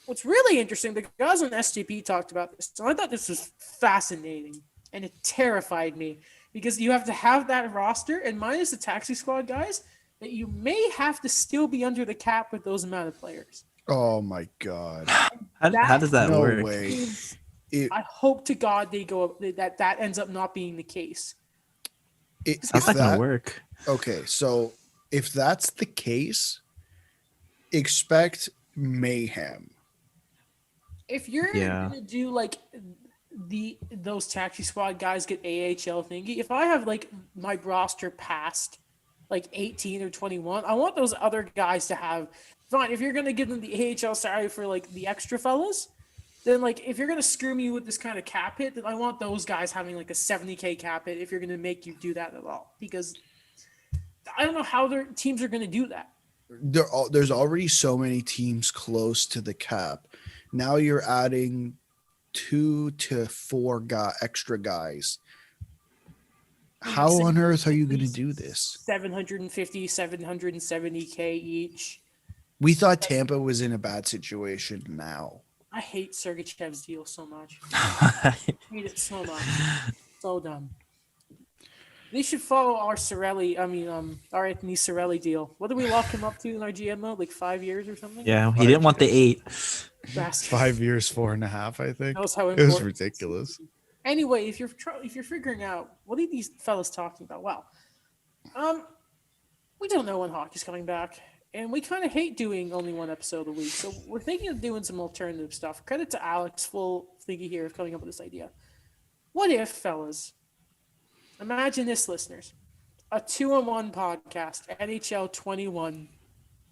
What's really interesting, the guys on SGP talked about this, so I thought this was fascinating, and it terrified me because you have to have that roster, and minus the taxi squad guys, that you may have to still be under the cap with those amount of players. Oh my god. How does that No work? way. Means It, I hope to God they go that ends up not being the case. it How's if that gonna that work? okay, so if that's the case, expect mayhem. If you're Yeah. gonna do like those taxi squad guys get AHL thingy, if I have like my roster past like 18 or 21, I want those other guys to have fine. If you're gonna give them the AHL salary for like the extra fellas, then like if you're gonna screw me with this kind of cap hit, then I want those guys having like a 70K cap hit if you're gonna make you do that at all. Because I don't know how their teams are gonna do that. There's already so many teams close to the cap. Now you're adding 2 to 4 extra guys. How on earth are you going to do this? 750, 770K each. We thought Tampa was in a bad situation now. I hate Sergeyev's deal so much. I hate it so much. So dumb. They should follow our our Anthony Sorelli deal. What did we lock him up to in our GM mode? Like 5 years or something? Yeah, he didn't want the 8. Bastard. 5 years, 4.5, I think. Knows how It was important. ridiculous. Anyway, if you're figuring out what are these fellas talking about, well, we don't know when hockey's coming back, and we kind of hate doing only one episode a week. So we're thinking of doing some alternative stuff. Credit to Alex, full thingy here of coming up with this idea. What if, fellas? Imagine this, listeners: a 2-on-1 podcast, NHL 21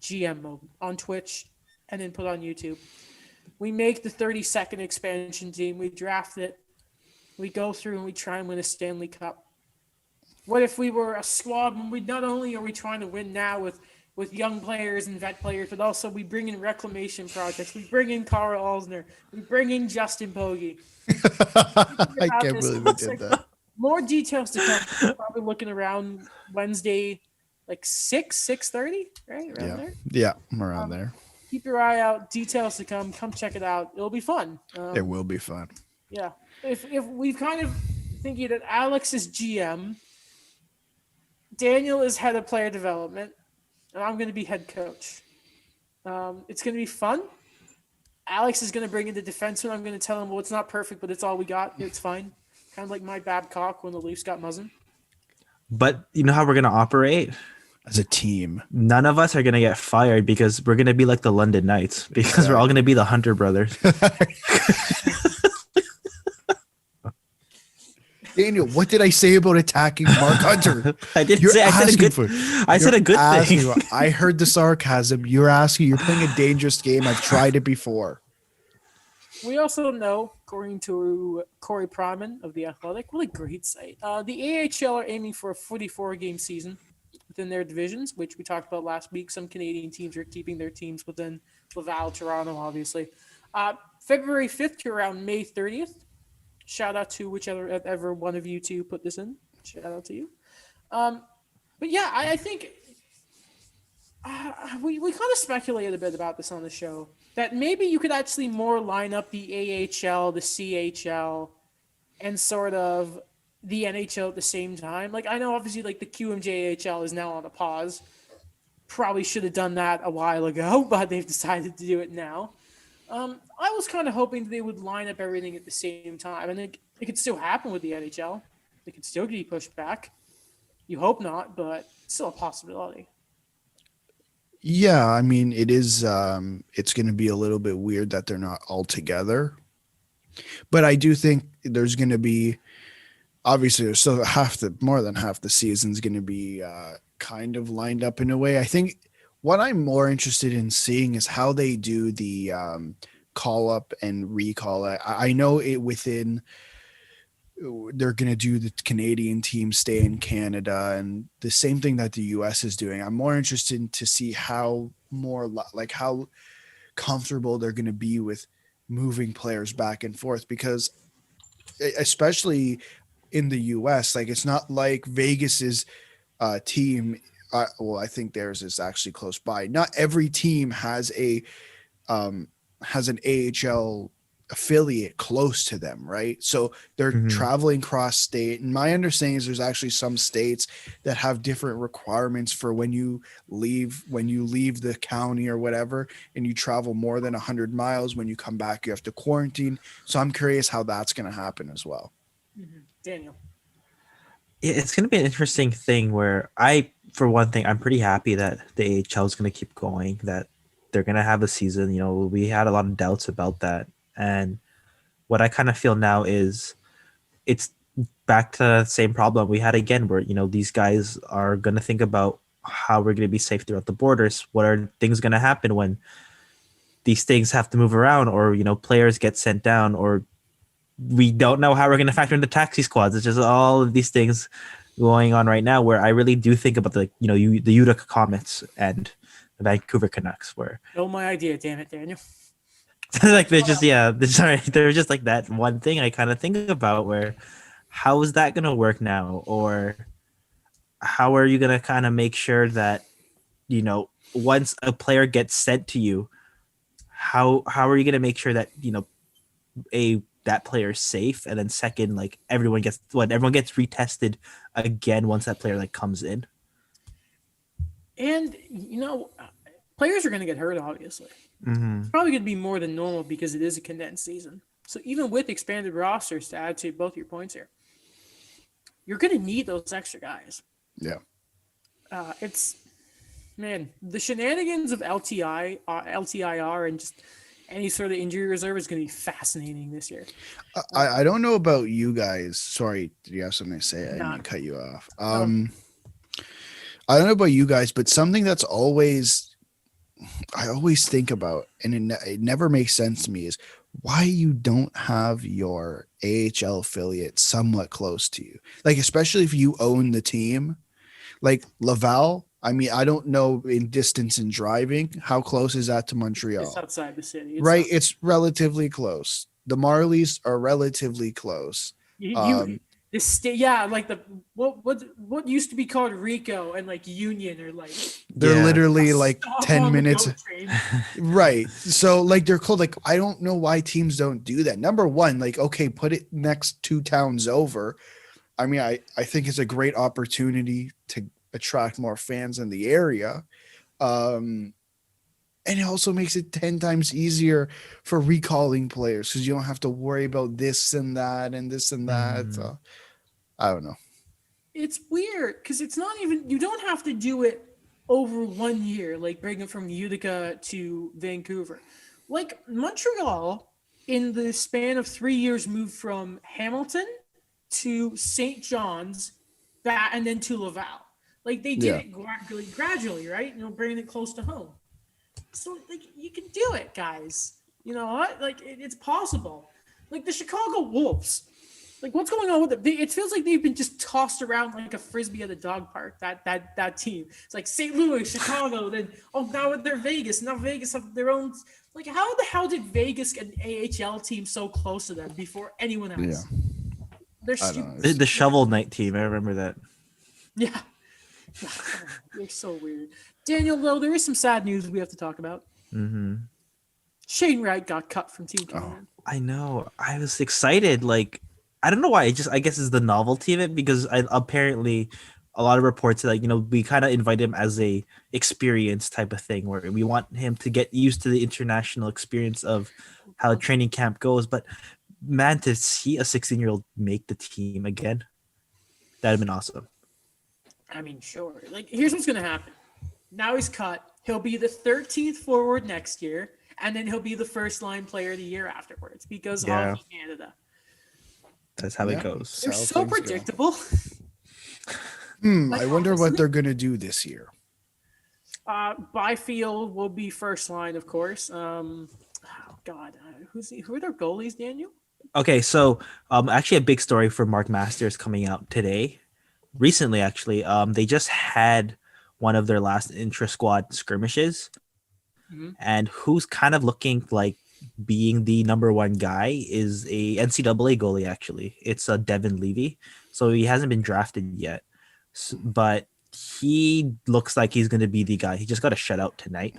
GM mode on Twitch, and then put on YouTube. We make the 30-second expansion team. We draft it. We go through and we try and win a Stanley Cup. What if we were a squad when we not only are we trying to win now with young players and vet players, but also we bring in reclamation projects. We bring in Carl Alsner. We bring in Justin Pogge. I can't believe we did that. More details to come. Probably looking around Wednesday, like 6:30, right? Around Yeah. there. Yeah, I'm around there. Keep your eye out. Details to come. Come check it out. It'll be fun. It will be fun. Yeah. If we've kind of thinking that Alex is GM, Daniel is head of player development, and I'm going to be head coach. It's going to be fun. Alex is going to bring in the defenseman. I'm going to tell him, well, it's not perfect, but it's all we got. It's fine. Kind of like my Babcock when the Leafs got Muzzin. But you know how we're gonna operate? As a team. None of us are gonna get fired because we're gonna be like the London Knights because we're all gonna be the Hunter brothers. Daniel, what did I say about attacking Mark Hunter? I didn't You're say. I said a asking good. for- I said a good thing. I heard the sarcasm. You're asking. You're playing a dangerous game. I've tried it before. We also know, according to Corey Pryman of The Athletic, what a great site. The AHL are aiming for a 44-game season within their divisions, which we talked about last week. Some Canadian teams are keeping their teams within Laval, Toronto, obviously. February 5th to around May 30th. Shout out to whichever one of you two put this in. Shout out to you. But yeah, I think we kind of speculated a bit about this on the show, that maybe you could actually more line up the AHL, the CHL, and sort of the NHL at the same time. Like, I know obviously like the QMJHL is now on a pause. Probably should have done that a while ago, but they've decided to do it now. I was kind of hoping they would line up everything at the same time, and it could still happen with the NHL. It could still get pushed back. You hope not, but it's still a possibility. Yeah, I mean, it is. It's going to be a little bit weird that they're not all together, but I do think there's going to be obviously there's still more than half the season's going to be kind of lined up in a way. I think what I'm more interested in seeing is how they do the call up and recall. I know it within they're going to do the Canadian team stay in Canada and the same thing that the US is doing. I'm more interested to see how like how comfortable they're going to be with moving players back and forth because especially in the US, like it's not like Vegas's team well, I think theirs is actually close by. Not every team um, has an AHL affiliate close to them, right? So they're Hmm. traveling cross state. And my understanding is there's actually some states that have different requirements for when you leave the county or whatever, and you travel more than 100 miles. When you come back, you have to quarantine. So I'm curious how that's going to happen as well. Daniel. It's going to be an interesting thing where for one thing, I'm pretty happy that the AHL is going to keep going, that they're going to have a season. We had a lot of doubts about that. And what I kind of feel now is it's back to the same problem we had again, where, these guys are going to think about how we're going to be safe throughout the borders. What are things going to happen when these things have to move around, or, players get sent down, or we don't know how we're going to factor in the taxi squads. It's just all of these things going on right now, where I really do think about the Utica Comets and the Vancouver Canucks, where Oh, my idea. Damn it, Daniel. like they're just like that one thing I kind of think about, where how is that going to work now, or how are you going to kind of make sure that once a player gets sent to you, how are you going to make sure that that player is safe, and then second, like everyone gets retested again once that player like comes in. And players are going to get hurt. Obviously, it's Mm-hmm. probably going to be more than normal because it is a condensed season. So even with expanded rosters, to add to both your points here, you're going to need those extra guys. Yeah. It's man, the shenanigans of LTIR, and just any sort of injury reserve is going to be fascinating this year. I don't know about you guys. Sorry, do you have something to say? I didn't mean Not to cut you off. um, I don't know about you guys, but something that's I always think about, and it never makes sense to me, is why you don't have your AHL affiliate somewhat close to you. Like, especially if you own the team, like Laval. I mean, I don't know in distance and driving. How close is that to it's Montreal? outside the city. It's Right. not It's relatively close. The Marlies are relatively close. you. Um, This state, yeah, like what used to be called Rico and like Union, or like they're Yeah. a literally like stop 10 on the minutes. GOAT train. Right. So like they're cool. Like I don't know why teams don't do that. Number one, like, okay, put it next two towns over. I mean, I think it's a great opportunity to attract more fans in the area. Um, and it also makes it 10 times easier for recalling players because you don't have to worry about this and that and this and that. Mm-hmm. I don't know. It's weird because it's not even, you don't have to do it over 1 year, like bringing from Utica to Vancouver. Like Montreal, in the span of 3 years, moved from Hamilton to St. John's, that and then to Laval. Like they did Yeah. it gradually, right? Bringing it close to home. So like you can do it, guys. You know what? Like it's possible. Like the Chicago Wolves. Like what's going on with it? It feels like they've been just tossed around like a frisbee at a dog park. That team. It's like St. Louis, Chicago. Then now they're Vegas. Now Vegas have their own. Like how the hell did Vegas get an AHL team so close to them before anyone Yeah. else? They're I don't stupid. know. The Shovel Knight team, I remember that. Yeah. You're so weird. Daniel, though, there is some sad news we have to talk about. Mm-hmm. Shane Wright got cut from Team Oh, Canada. I know. I was excited. Like, I don't know why. I guess it's the novelty of it, because apparently a lot of reports that, we kind of invite him as a experience type of thing, where we want him to get used to the international experience of how training camp goes. But man, to see a 16-year-old make the team again, that'd been awesome. I mean, sure. Like, here's what's gonna happen. Now he's cut. He'll be the 13th forward next year, and then he'll be the first line player the year afterwards because Yeah. Hockey Canada. That's how it Yeah. goes. They're How so things go. predictable. I wonder what they're gonna do this year. Byfield will be first line, of course. Oh God, who are their goalies, Daniel? Okay, so actually a big story for Mark Masters coming out today. Recently, actually, they just had one of their last intra squad skirmishes, Mhm. and who's kind of looking like being the number one guy is a NCAA goalie. Actually, it's Devin Levy. So he hasn't been drafted yet, but he looks like he's going to be the guy. He just got a shutout tonight,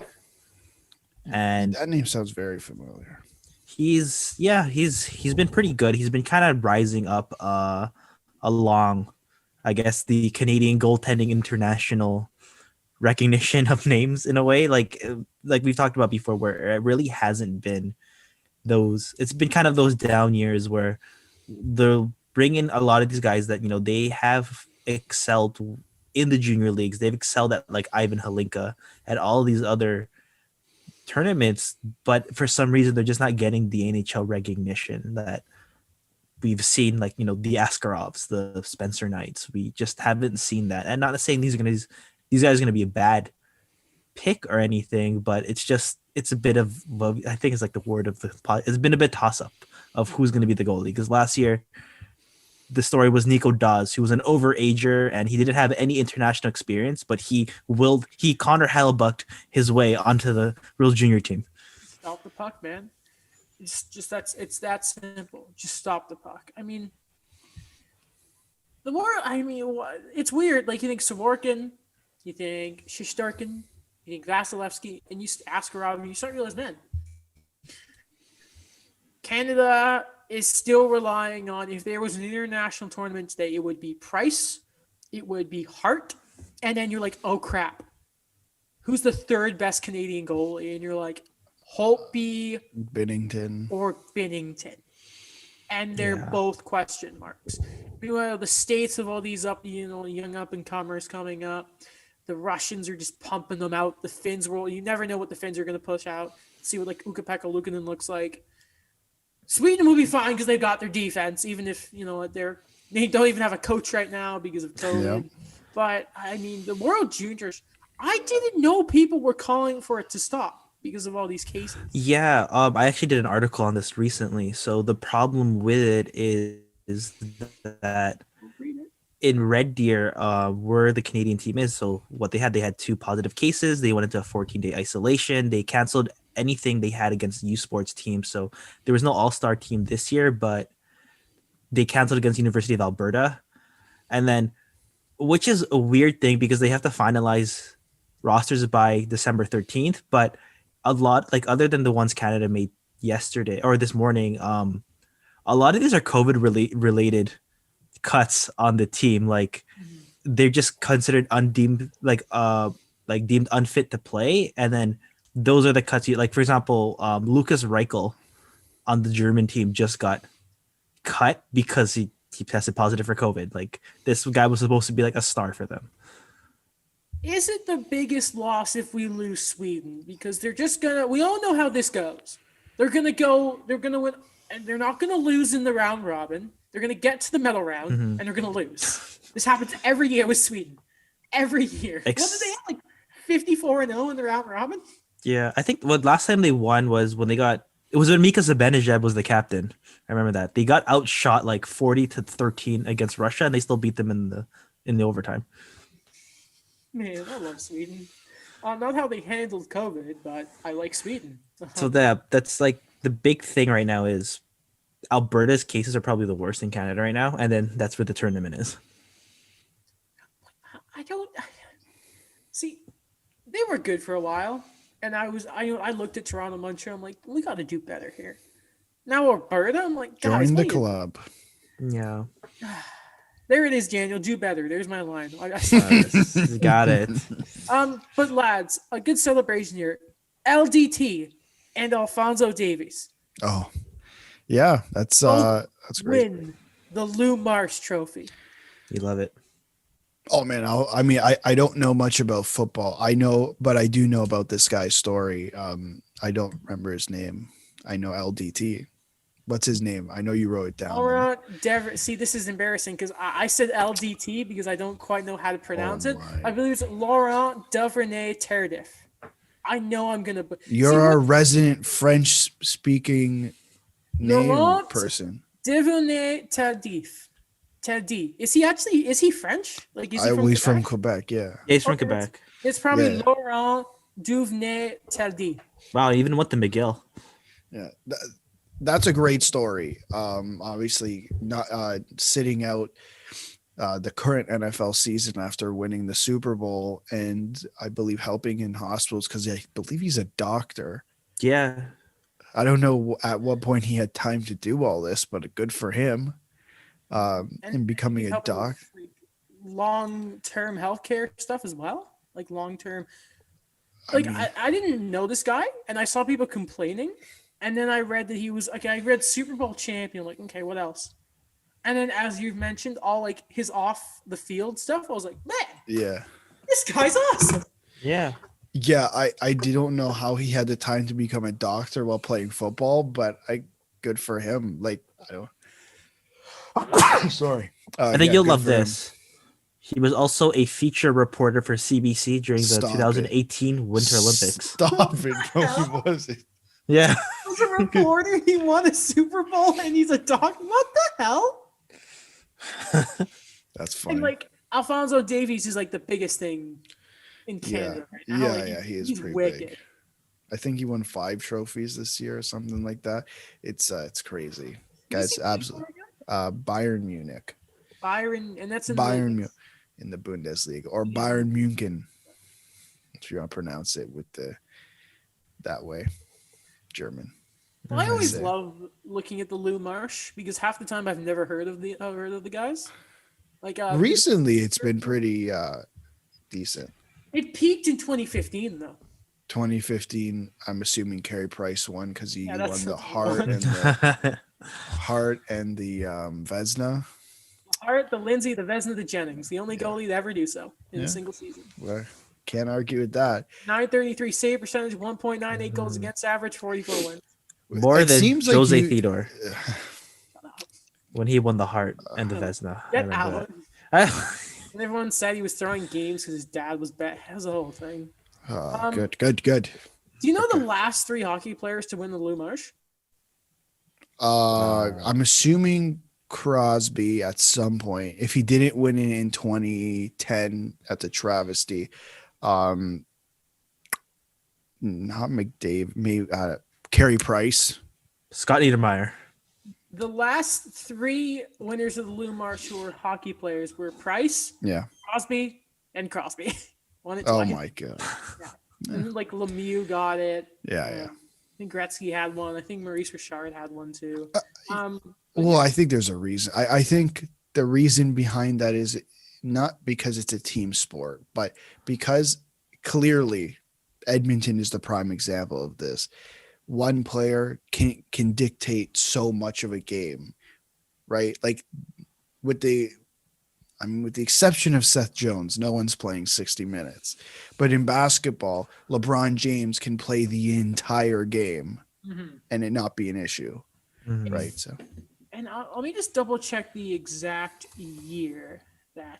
and That name sounds very familiar. he's been pretty good. He's been kind of rising up along, I guess, the Canadian goaltending international recognition of names in a way, like we've talked about before, where it really hasn't been those. It's been kind of those down years where they'll bring in a lot of these guys that they have excelled in the junior leagues. They've excelled at like Ivan Halinka at all these other tournaments, but for some reason they're just not getting the NHL recognition that we've seen, like the Askarovs, the Spencer Knights. We just haven't seen that. And not saying these guys are gonna be a bad pick or anything, but it's a bit of, I think it's like the word of the pod. It's been a bit toss up of who's gonna be the goalie, because last year the story was Nico Dawes, who was an overager and he didn't have any international experience, but he Connor Hellbucked his way onto the real junior team. Stop the puck, man. It's that simple. Just stop the puck. I mean, it's weird. Like, you think Sorokin, you think Shesterkin, you think Vasilevsky, and you ask Rob, and you start realizing, man, Canada is still relying on, if there was an international tournament today, it would be Price, it would be Hart, and then you're like, oh crap, who's the third best Canadian goalie? And you're like, Holtby Binnington. or Binnington. And they're Yeah. both question marks. Meanwhile, the States have all these young up and comers coming up. The Russians are just pumping them out. The Finns you never know what the Finns are going to push out. See what like Ukko-Pekka Luukkonen looks like. Sweden will be fine because they've got their defense, even if they don't even have a coach right now because of COVID. Yeah. But I mean, the World Juniors, I didn't know people were calling for it to stop because of all these cases. Yeah, I actually did an article on this recently. So the problem with it is that in Red Deer, where the Canadian team is, so what they had 2 positive cases. They went into a 14-day isolation. They canceled anything they had against the U Sports team. So there was no all-star team this year, but they canceled against University of Alberta. And then, which is a weird thing because they have to finalize rosters by December 13th, but a lot, like other than the ones Canada made yesterday or this morning, a lot of these are COVID related cuts on the team. Like they're just considered undeemed, like deemed unfit to play, and then those are the cuts. You like, for example, Lucas Reichel on the German team just got cut because he tested positive for COVID. Like this guy was supposed to be like a star for them. Is it the biggest loss if we lose Sweden? Because they're just gonna. We all know how this goes. They're gonna win, and they're not gonna lose in the round robin. They're gonna get to the medal round, and they're gonna lose. This happens every year with Sweden. Every year. What did they have, like 54-0 in the round robin? Yeah, I think what last time they won was when it was when Mika Zibanejad was the captain. I remember that. They got outshot like 40-13 against Russia, and they still beat them in the overtime. Man, I love Sweden. Not how they handled COVID, but I like Sweden. So that's like the big thing right now is Alberta's cases are probably the worst in Canada right now, and then that's where the tournament is. I don't see. They were good for a while, and I looked at Toronto, Montreal. I'm like, we got to do better here. Now Alberta, I'm like, guys, Join the what are you- club. Yeah, There it is, Daniel. Do better. There's my line. got it. But lads, a good celebration here. LDT and Alphonso Davies Oh, yeah, that's great. win the Lou Marsh Trophy. You love it. Oh man, I don't know much about football. I know, but I do know about this guy's story. I don't remember his name. I know LDT. What's his name? I know you wrote it down there. Laurent Dever. See, this is embarrassing because I said LDT because I don't quite know how to Oh pronounce it. I my. believe it's Laurent Duvernay Tardif. I know I'm gonna. See You're our resident French speaking name Laurent person. Duvernay Tardif. Tardif. Is he French? Like, is he I from was from Quebec? Quebec, yeah. Yeah, he's from Okay, Quebec. it's probably Yeah. Laurent Duvernay Tardif. Wow, he even went to McGill. Yeah. That's a great story. Obviously not sitting out the current NFL season after winning the Super Bowl, and I believe helping in hospitals because I believe he's a doctor. Yeah. I don't know at what point he had time to do all this, but good for him. And becoming He's a helping doc. with like, long-term healthcare stuff as well. Like long-term. I Like mean, I didn't know this guy, and I saw people complaining, and then I read that he was like I read Super Bowl champion. Like, okay, what else? And then as you've mentioned, all like his off the field stuff, I was like, man, yeah. this guy's awesome. Yeah. Yeah, I don't know how he had the time to become a doctor while playing football, but good for him. Like I don't sorry. I think Yeah, you'll good love for him. this. He was also a feature reporter for CBC during the Stop it. 2018 Winter Olympics. Stop it, bro. He wasn't. Yeah. He was a reporter. He won a Super Bowl, and he's a doctor. What the hell? That's funny. And like Alfonso Davies is like the biggest thing in yeah. Canada right now. Yeah, Like, yeah, he is he's pretty wicked. big. I think he won 5 trophies this year or something like that. It's crazy. Guys, absolutely. Bayern Munich. Byron, and that's in Bayern the Munich in the Bundesliga or Bayern München, if you want to pronounce it with that way, German. Well, I always say. love looking at the Lou Marsh because half the time I've never heard of the guys. Like Recently, it's been pretty decent. it peaked in 2015 though. 2015, I'm assuming Carey Price won because he Yeah, won that's the what he Hart won. and the Vesna. Art, the Lindsay, the Vesna, the Jennings, the only goalie to ever do so in Yeah. a single season. Well, can't argue with that. 933 save percentage, 1.98 goals against average, 44 wins. More It than seems like Jose you- Theodore when he won the Hart and the Vesna. I Get remember out. that. And everyone said he was throwing games because his dad was bad. That was the whole thing. Good. Do you know the last 3 hockey players to win the Lou Marsh? I'm assuming Crosby at some point. If he didn't win it in 2010 at the travesty, not McDavid, maybe Carey Price. Scott Niedermayer. The last 3 winners of the Lou Marsh who were hockey players were Price, Yeah. Crosby, and Crosby. Won it Oh twice. my god. And then, like Lemieux got it. Yeah. I think Gretzky had one. I think Maurice Richard had one too. Well, I think there's a reason. I think the reason behind that is not because it's a team sport, but because clearly Edmonton is the prime example of this. One player can dictate so much of a game, right? Like with the exception of Seth Jones, no one's playing 60 minutes. But in basketball, LeBron James can play the entire game and it not be an issue, right? So, and let me just double check the exact year that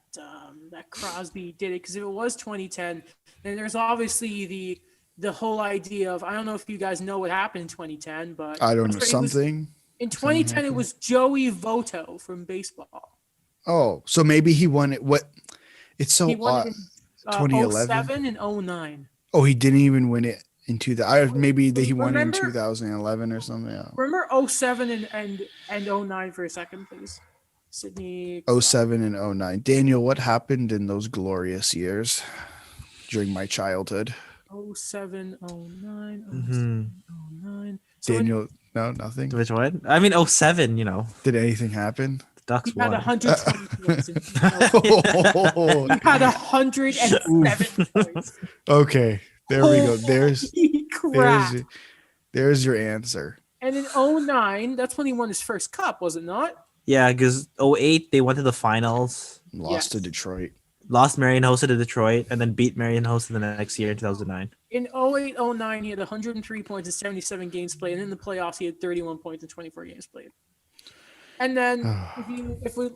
that Crosby did it, because if it was 2010, then there's obviously the whole idea of, I don't know if you guys know what happened in 2010, but I don't know, it was- something. in 2010 it was Joey Votto from baseball. Oh, so maybe he won it. What? It's so He won odd. it in 2011? 07 and 09. Oh, he didn't even win it in 2000. Maybe he won it in Remember- 2011 or something. Yeah. Remember 07 and 09 for a second, please. Sydney. 07 and 09. Daniel, what happened in those glorious years during my childhood? 07, 09, Mhm. 09. So Daniel, no, nothing. Which one? I mean, 07, you know, Did anything happen? the Ducks he had won. 120 points. He Oh, had 107 points. okay. There we go. There's Holy crap. there's your answer. And in 09, that's when he won his first cup, was it not? Yeah, because 08, they went to the finals. Lost to Yes. Detroit. lost Marion hosted to Detroit, and then beat Marion hosted the next year in 2009. In 08-09, he had 103 points in 77 games played, and in the playoffs, he had 31 points in 24 games played. And then,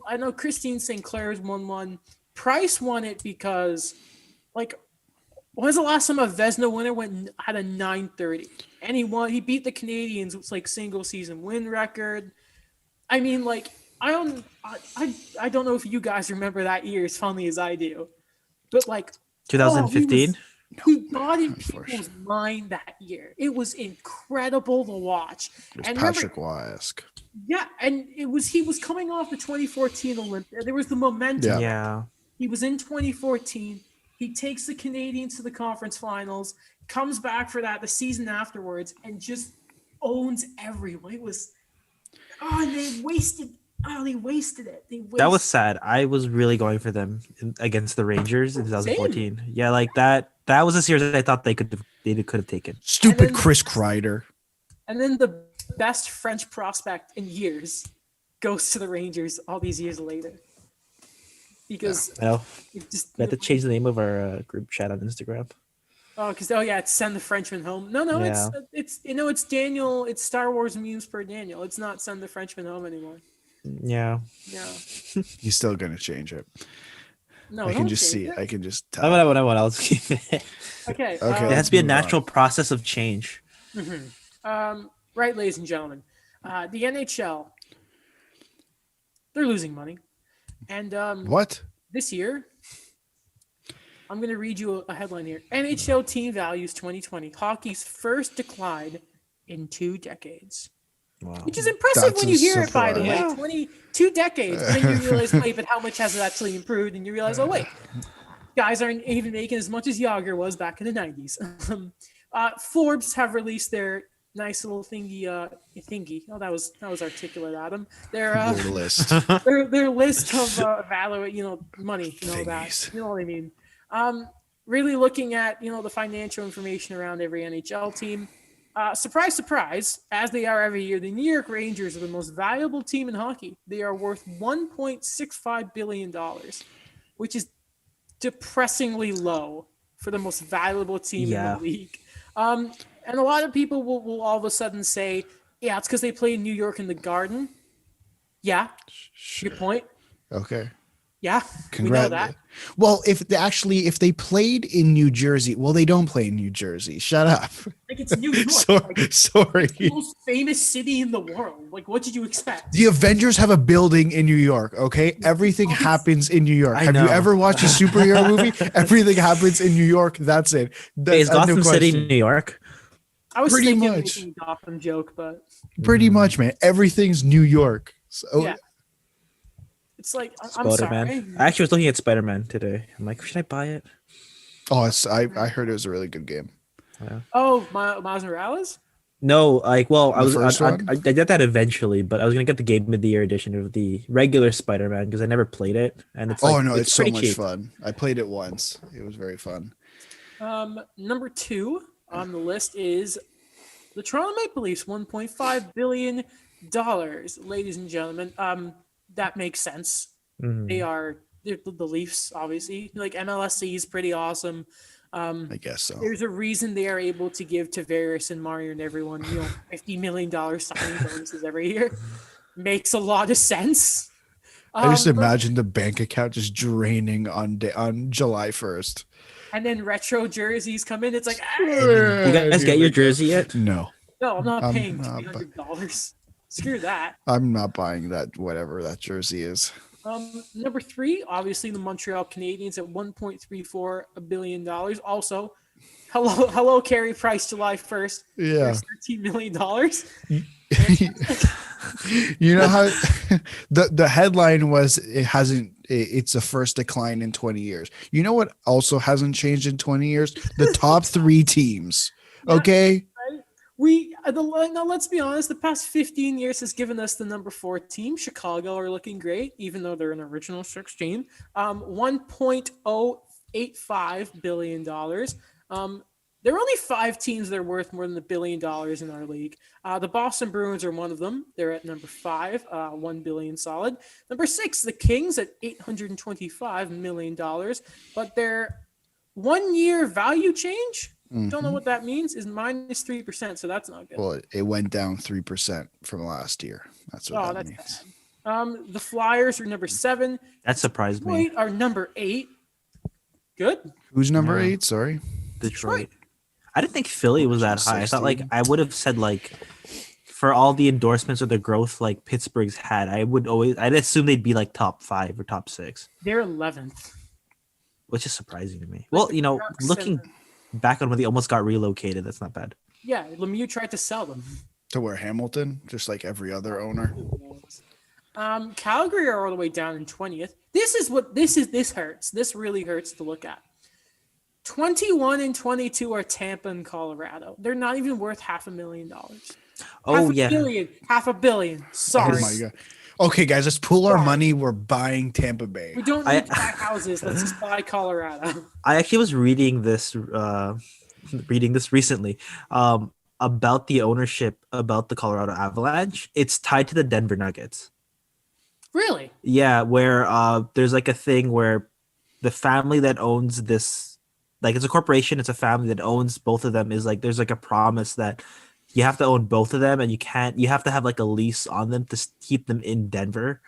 I know Christine St. Clair's won one. Price won it because, like, when was the last time a Vezina winner had a 930? And he beat the Canadians with like single season win record. I mean, like, I don't know if you guys remember that year as fondly as I do, but like 2015. He got in people's mind that year. It was incredible to watch. It was And Patrick Wask. yeah, and he was coming off the 2014 Olympics. There was the momentum. Yeah. He was in 2014. He takes the Canadians to the conference finals, comes back for that the season afterwards, and just owns everyone. It was, and they wasted. They wasted it. That was sad. I was really going for them against the Rangers in 2014. Same. Yeah, like that. That was a series that I thought they could have taken. Stupid Chris Kreider. And then the best French prospect in years goes to the Rangers all these years later. Because we have to change the name of our group chat on Instagram. It's Send the Frenchman Home. No, it's Daniel. It's Star Wars memes per Daniel. It's not Send the Frenchman Home anymore. Yeah. He's still gonna change it. No, I can just see it. I can just tell. I want else keep it. Okay. It has to be a natural process of change. Mm-hmm. Right, ladies and gentlemen. The NHL, they're losing money. And what? This year, I'm going to read you a headline here. NHL team values 2020, hockey's first decline in 2 decades. Wow. Which is impressive when you hear it, by the way. 22 decades. And then you realize, wait, but how much has it actually improved? And you realize, oh, wait, guys aren't even making as much as Yager was back in the 90s. Forbes have released their nice little thingy. Oh, that was articulate, Adam. Their list. their list of value, money, that. You know what I mean? Really looking at, the financial information around every NHL team. Surprise, surprise, as they are every year, the New York Rangers are the most valuable team in hockey. They are worth $1.65 billion, which is depressingly low for the most valuable team in the league. And a lot of people will all of a sudden say, yeah, it's because they play in New York in the Garden. Yeah, sure. Good point. Okay. Yeah, we know that. Well, if they played in New Jersey, they don't play in New Jersey. Shut up. Like, it's New York. Sorry. It's the most famous city in the world. Like, what did you expect? The Avengers have a building in New York, okay? Everything happens in New York. Have you ever watched a superhero movie? Everything happens in New York. That's it. Is Gotham City New York? I was thinking making a Gotham joke, but... Pretty much, man. Everything's New York. So, yeah. It's like, I'm sorry. I actually was looking at Spider-Man today. I'm like, should I buy it? Oh, I heard it was a really good game. Yeah. Oh, Miles Morales? No, I did that eventually, but I was gonna get the Game of the Year edition of the regular Spider-Man because I never played it, and it's it's so much fun. I played it once. It was very fun. Number 2 on the list is the Toronto Maple Leafs, $1.5 billion, ladies and gentlemen. That makes sense. Mm-hmm. They're the Leafs, obviously. Like, MLSC is pretty awesome. I guess so. There's a reason they are able to give Tavares and Mario and everyone, $50 million signing bonuses every year. Makes a lot of sense. I just imagine the bank account just draining on July 1st. And then retro jerseys come in. It's like, you guys get your jersey yet? No. No, I'm not paying $300. Screw that. I'm not buying that, whatever that jersey is. Number 3, obviously the Montreal Canadiens at $1.34 billion. Also, hello, Carey Price, July 1st. Yeah. $13 million. You know how the headline was, it's the first decline in 20 years. You know what also hasn't changed in 20 years? The top 3 teams. Okay. Now let's be honest, the past 15 years has given us the number 4 team. Chicago are looking great, even though they're an original 16. $1.085 billion. There are only 5 teams that are worth more than $1 billion in our league. The Boston Bruins are one of them. They're at number 5, $1 billion solid. Number 6, the Kings at $825 million, but their 1-year value change, don't know what that means, is minus 3%, so that's not good. Well, it went down 3% from last year. That's what that means. Bad. The Flyers are number 7. That surprised me. Detroit are number 8. Good. Who's number Yeah. 8? Sorry. Detroit. I didn't think Philly was that high. I thought 16. I would have said for all the endorsements or the growth Pittsburgh's had, I'd assume they'd be top 5 or top 6, They're 11th. which is surprising to me. Well, looking back on when they almost got relocated, that's not bad. Yeah, Lemieux tried to sell them. To where Hamilton, just like every other owner. Calgary are all the way down in 20th. This hurts. This really hurts to look at. 21 and 22 are Tampa and Colorado. They're not even worth $500,000. Oh, yeah. $500 million. Sorry. Oh my god. Okay, guys, let's pool our money. We're buying Tampa Bay. We don't need to buy houses. Let's just buy Colorado. I actually was reading this recently about the ownership about the Colorado Avalanche. It's tied to the Denver Nuggets. Really? Yeah, where there's a thing where the family that owns this, it's a corporation, it's a family that owns both of them, is there's a promise that you have to own both of them, and you have to have a lease on them to keep them in Denver,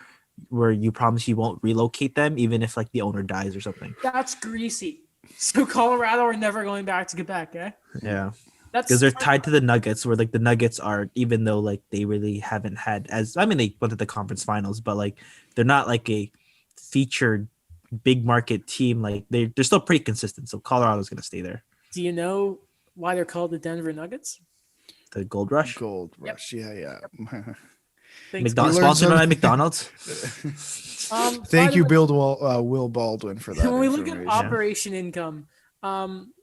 where you promise you won't relocate them even if the owner dies or something. That's greasy. So Colorado are never going back to Quebec, eh? Yeah. That's because they're tied to the Nuggets, where the Nuggets are, even though they really haven't had they went to the conference finals, but they're not a featured big market team. They're still pretty consistent. So Colorado's gonna stay there. Do you know why they're called the Denver Nuggets? The Gold Rush. Gold Rush. Yeah. Sponsored by McDonald's. Thank you, Will Baldwin, for that. When we look at operation income,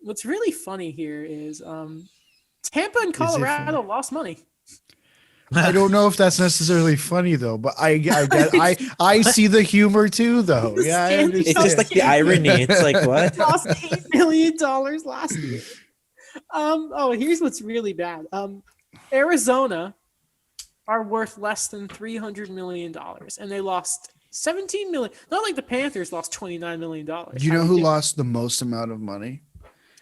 what's really funny here is Tampa and Colorado lost money. I don't know if that's necessarily funny though, but I see the humor too though. Yeah, I it's just the irony. It's what? Lost $8 million last year. Here's what's really bad. Arizona are worth less than $300 million, and they lost $17 million. Not like the Panthers lost $29 million. Do you know who lost the most amount of money?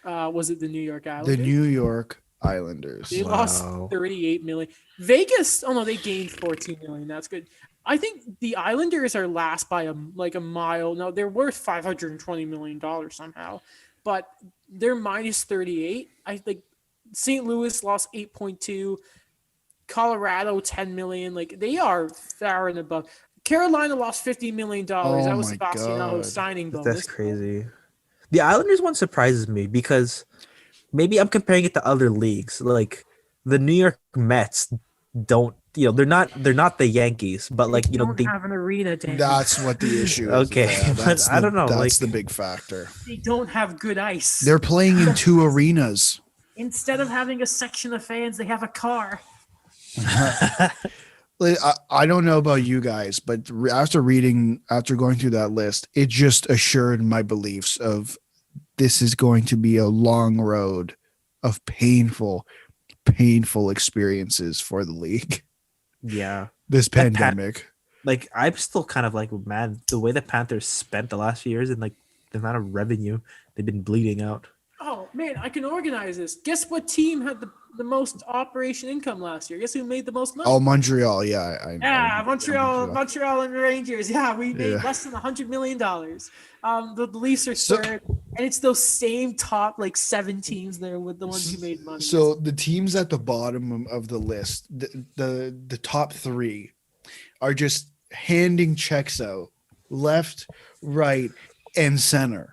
Was it the New York Islanders? The New York Islanders. They lost $38 million. Vegas, they gained $14 million. That's good. I think the Islanders are last by a mile. No, they're worth $520 million somehow, but they're minus 38. I think St. Louis lost 8.2. Colorado 10 million. They are far and above. Carolina lost $50 million. That was Sebastiano's signing bonus. That's crazy. The Islanders one surprises me because maybe I'm comparing it to other leagues. The New York Mets don't, they're not the Yankees, but they don't have an arena. Dan. That's what the issue is. Okay, but I don't know. That's the big factor. They don't have good ice. They're playing in 2 arenas. Instead of having a section of fans, they have a car. I don't know about you guys, but after going through that list, it just assured my beliefs of this is going to be a long road of painful experiences for the league. Yeah. This pandemic. I'm still kind of mad the way the Panthers spent the last few years and the amount of revenue they've been bleeding out. Oh man, I can organize this. Guess what team had the most operation income last year? Guess who made the most money? Oh, Montreal. Yeah. Montreal and Rangers. Yeah, we made less than $100 million. The Leafs are third, and it's those same top 7 teams there with the ones who made money. So the teams at the bottom of the list, the top 3 are just handing checks out left, right, and center.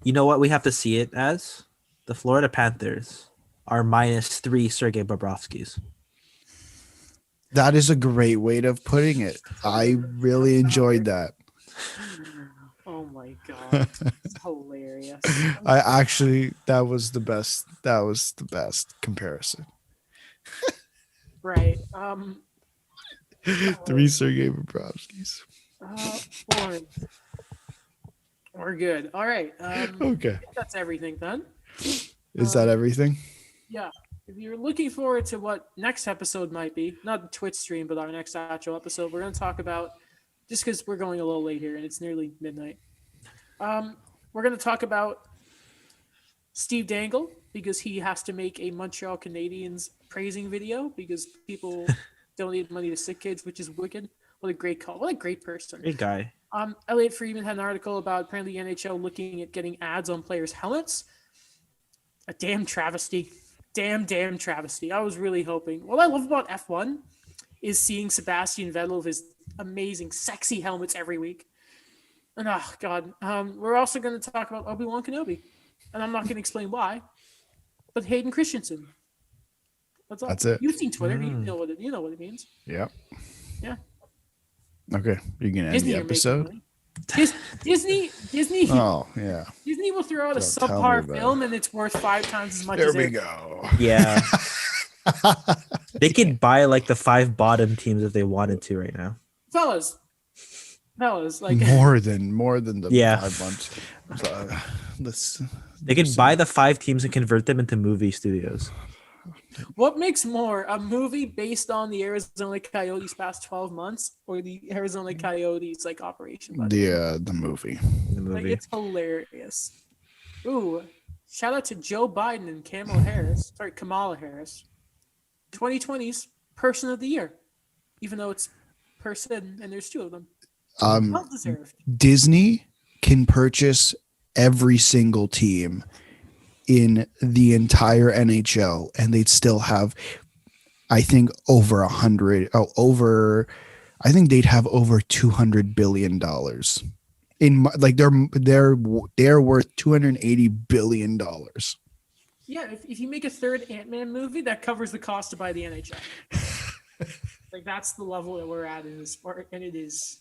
You know what we have to see it as? The Florida Panthers are minus 3 Sergei Bobrovskys. That is a great way of putting it. I really enjoyed that. Oh my god, it's hilarious. That was the best. That was the best comparison. Right. 3 Sergei Bobrovskys. We're good. All right. Okay. I think that's everything then. Is that everything? Yeah. If you're looking forward to what next episode might be, not the Twitch stream, but our next actual episode, we're going to talk about, just because we're going a little late here and it's nearly midnight, we're going to talk about Steve Dangle because he has to make a Montreal Canadiens praising video because people donate money to sick kids, which is wicked. What a great call. What a great person. Great guy. Elliot Friedman had an article about apparently NHL looking at getting ads on players' helmets. A damn travesty. Damn travesty. I was really hoping. What I love about F1 is seeing Sebastian Vettel with his amazing, sexy helmets every week. And oh, God. We're also going to talk about Obi-Wan Kenobi. And I'm not going to explain why. But Hayden Christensen. That's all. That's it. You've seen Twitter. You know what it means. Yep. Yeah. Okay. You can end Disney the are making episode. money. Disney. Oh yeah. Disney will throw out a Don't tell me subpar about film and it's worth 5 times as much There as we it. go. Yeah. They could buy like the 5 bottom teams if they wanted to right now. Fellas, like more than the Yeah. 5 months. So, let's. They could buy the 5 teams and convert them into movie studios. what makes more, a movie based on the Arizona Coyotes past 12 months or the Arizona Coyotes like operation budget? The movie. The Like movie. it's hilarious. Ooh, shout out to Joe Biden and Kamala Harris. 2020's Person of the Year, even though it's person and there's 2 of them. Well deserved. Disney can purchase every single team in the entire NHL, and they'd still have, I think, over 100. I think they'd have over $200 billion in like they're worth $280 billion. Yeah, if you make a third Ant-Man movie, that covers the cost to buy the NHL. Like that's the level that we're at in this sport, and it's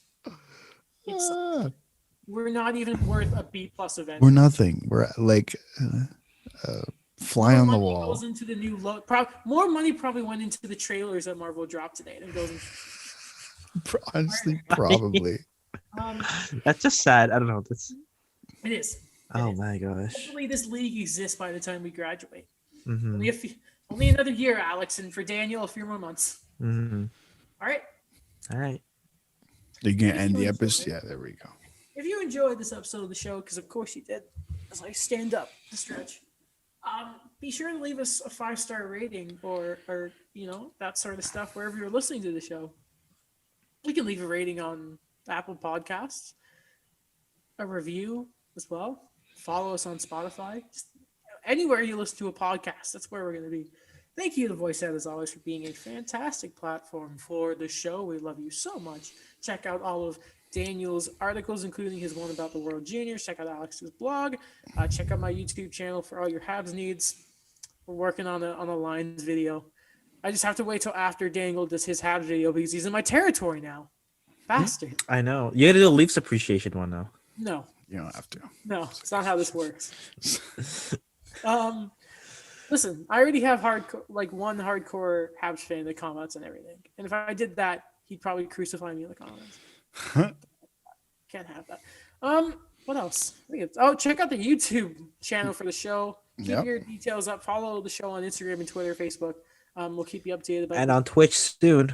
we're not even worth a B+ event. We're nothing. We're like fly on the money wall. goes into the new more money probably went into the trailers that Marvel dropped today than goes into. Honestly, probably. That's just sad. I don't know. That's. It is. Oh my gosh. Hopefully, this league exists by the time we graduate. Mm-hmm. Only another year, Alex, and for Daniel, a few more months. Mm-hmm. All right. All right. You're gonna end the enjoy episode. it. Yeah, there we go. If you enjoyed this episode of the show, because of course you did, as I stand up to stretch, be sure to leave us a 5-star rating or that sort of stuff wherever you're listening to the show. You can leave a rating on Apple Podcasts, a review as well. Follow us on Spotify. Just anywhere you listen to a podcast, that's where we're going to be. Thank you to VoiceAd, as always, for being a fantastic platform for the show. We love you so much. Check out all of Daniel's articles, including his one about the World Juniors. Check out Alex's blog. Check out my YouTube channel for all your Habs needs. We're working on a Lions video. I just have to wait till after Dangle does his Habs video because he's in my territory now. Bastard. I know. You gotta do a Leafs appreciation one now. No, You don't have to. no, it's not how this works. Listen, I already have one hardcore Habs fan that comments and everything. And if I did that, he'd probably crucify me in the comments. Can't have that. What else? Check out the YouTube channel for the show. Keep your details up. Follow the show on Instagram and Twitter, Facebook. We'll keep you updated about And on Twitch soon.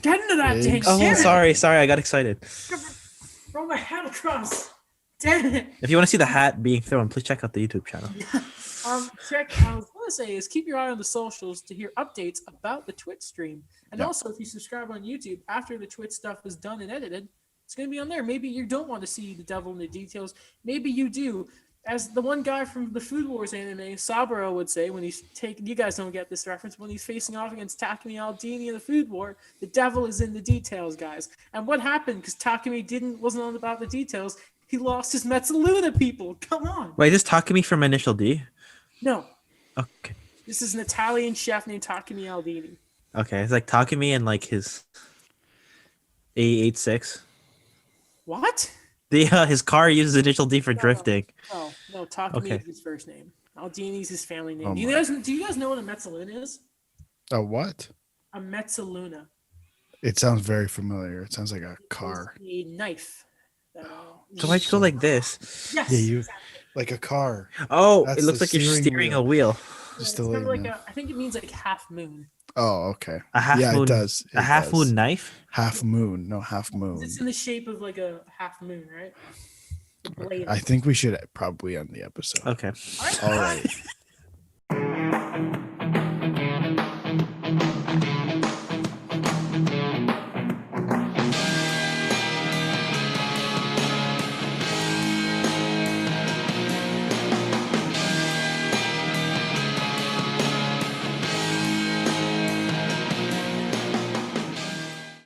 Get into that, Daniel. Oh, Damn it. sorry, I got excited. Throw my hat across. Damn it. If you want to see the hat being thrown, please check out the YouTube channel. I was going to say is keep your eye on the socials to hear updates about the Twitch stream. And also, if you subscribe on YouTube, after the Twitch stuff is done and edited, it's going to be on there. Maybe you don't want to see the devil in the details. Maybe you do. As the one guy from the Food Wars anime, Saburo, would say, when he's taking, you guys don't get this reference, when he's facing off against Takumi Aldini in the Food War, the devil is in the details, guys. And what happened? Because Takumi wasn't on about the details. He lost his Mezzaluna, people. Come on. Wait, is this Takumi from Initial D? No. Okay. This is an Italian chef named Takumi Aldini. Okay, it's like Takumi and like his A86. What? His car uses Initial D for drifting. No, Takumi is his first name. Aldini's his family name. Do you guys know what a Mezzaluna is? A what? A Mezzaluna. It sounds very familiar. It sounds like a car. A knife. So why'd you go like this? Yes. Yeah, you. like a car. Oh, That's it looks the like you're steering steering wheel. a wheel. It's Just to kind let of you like know. I think it means like half moon. Oh, okay. A half Yeah, moon. it does. A It half does. moon knife. Half moon. No, half moon. It's in the shape of like a half moon, right? The Okay. blade. I think we should probably end the episode. Okay. All right. All right.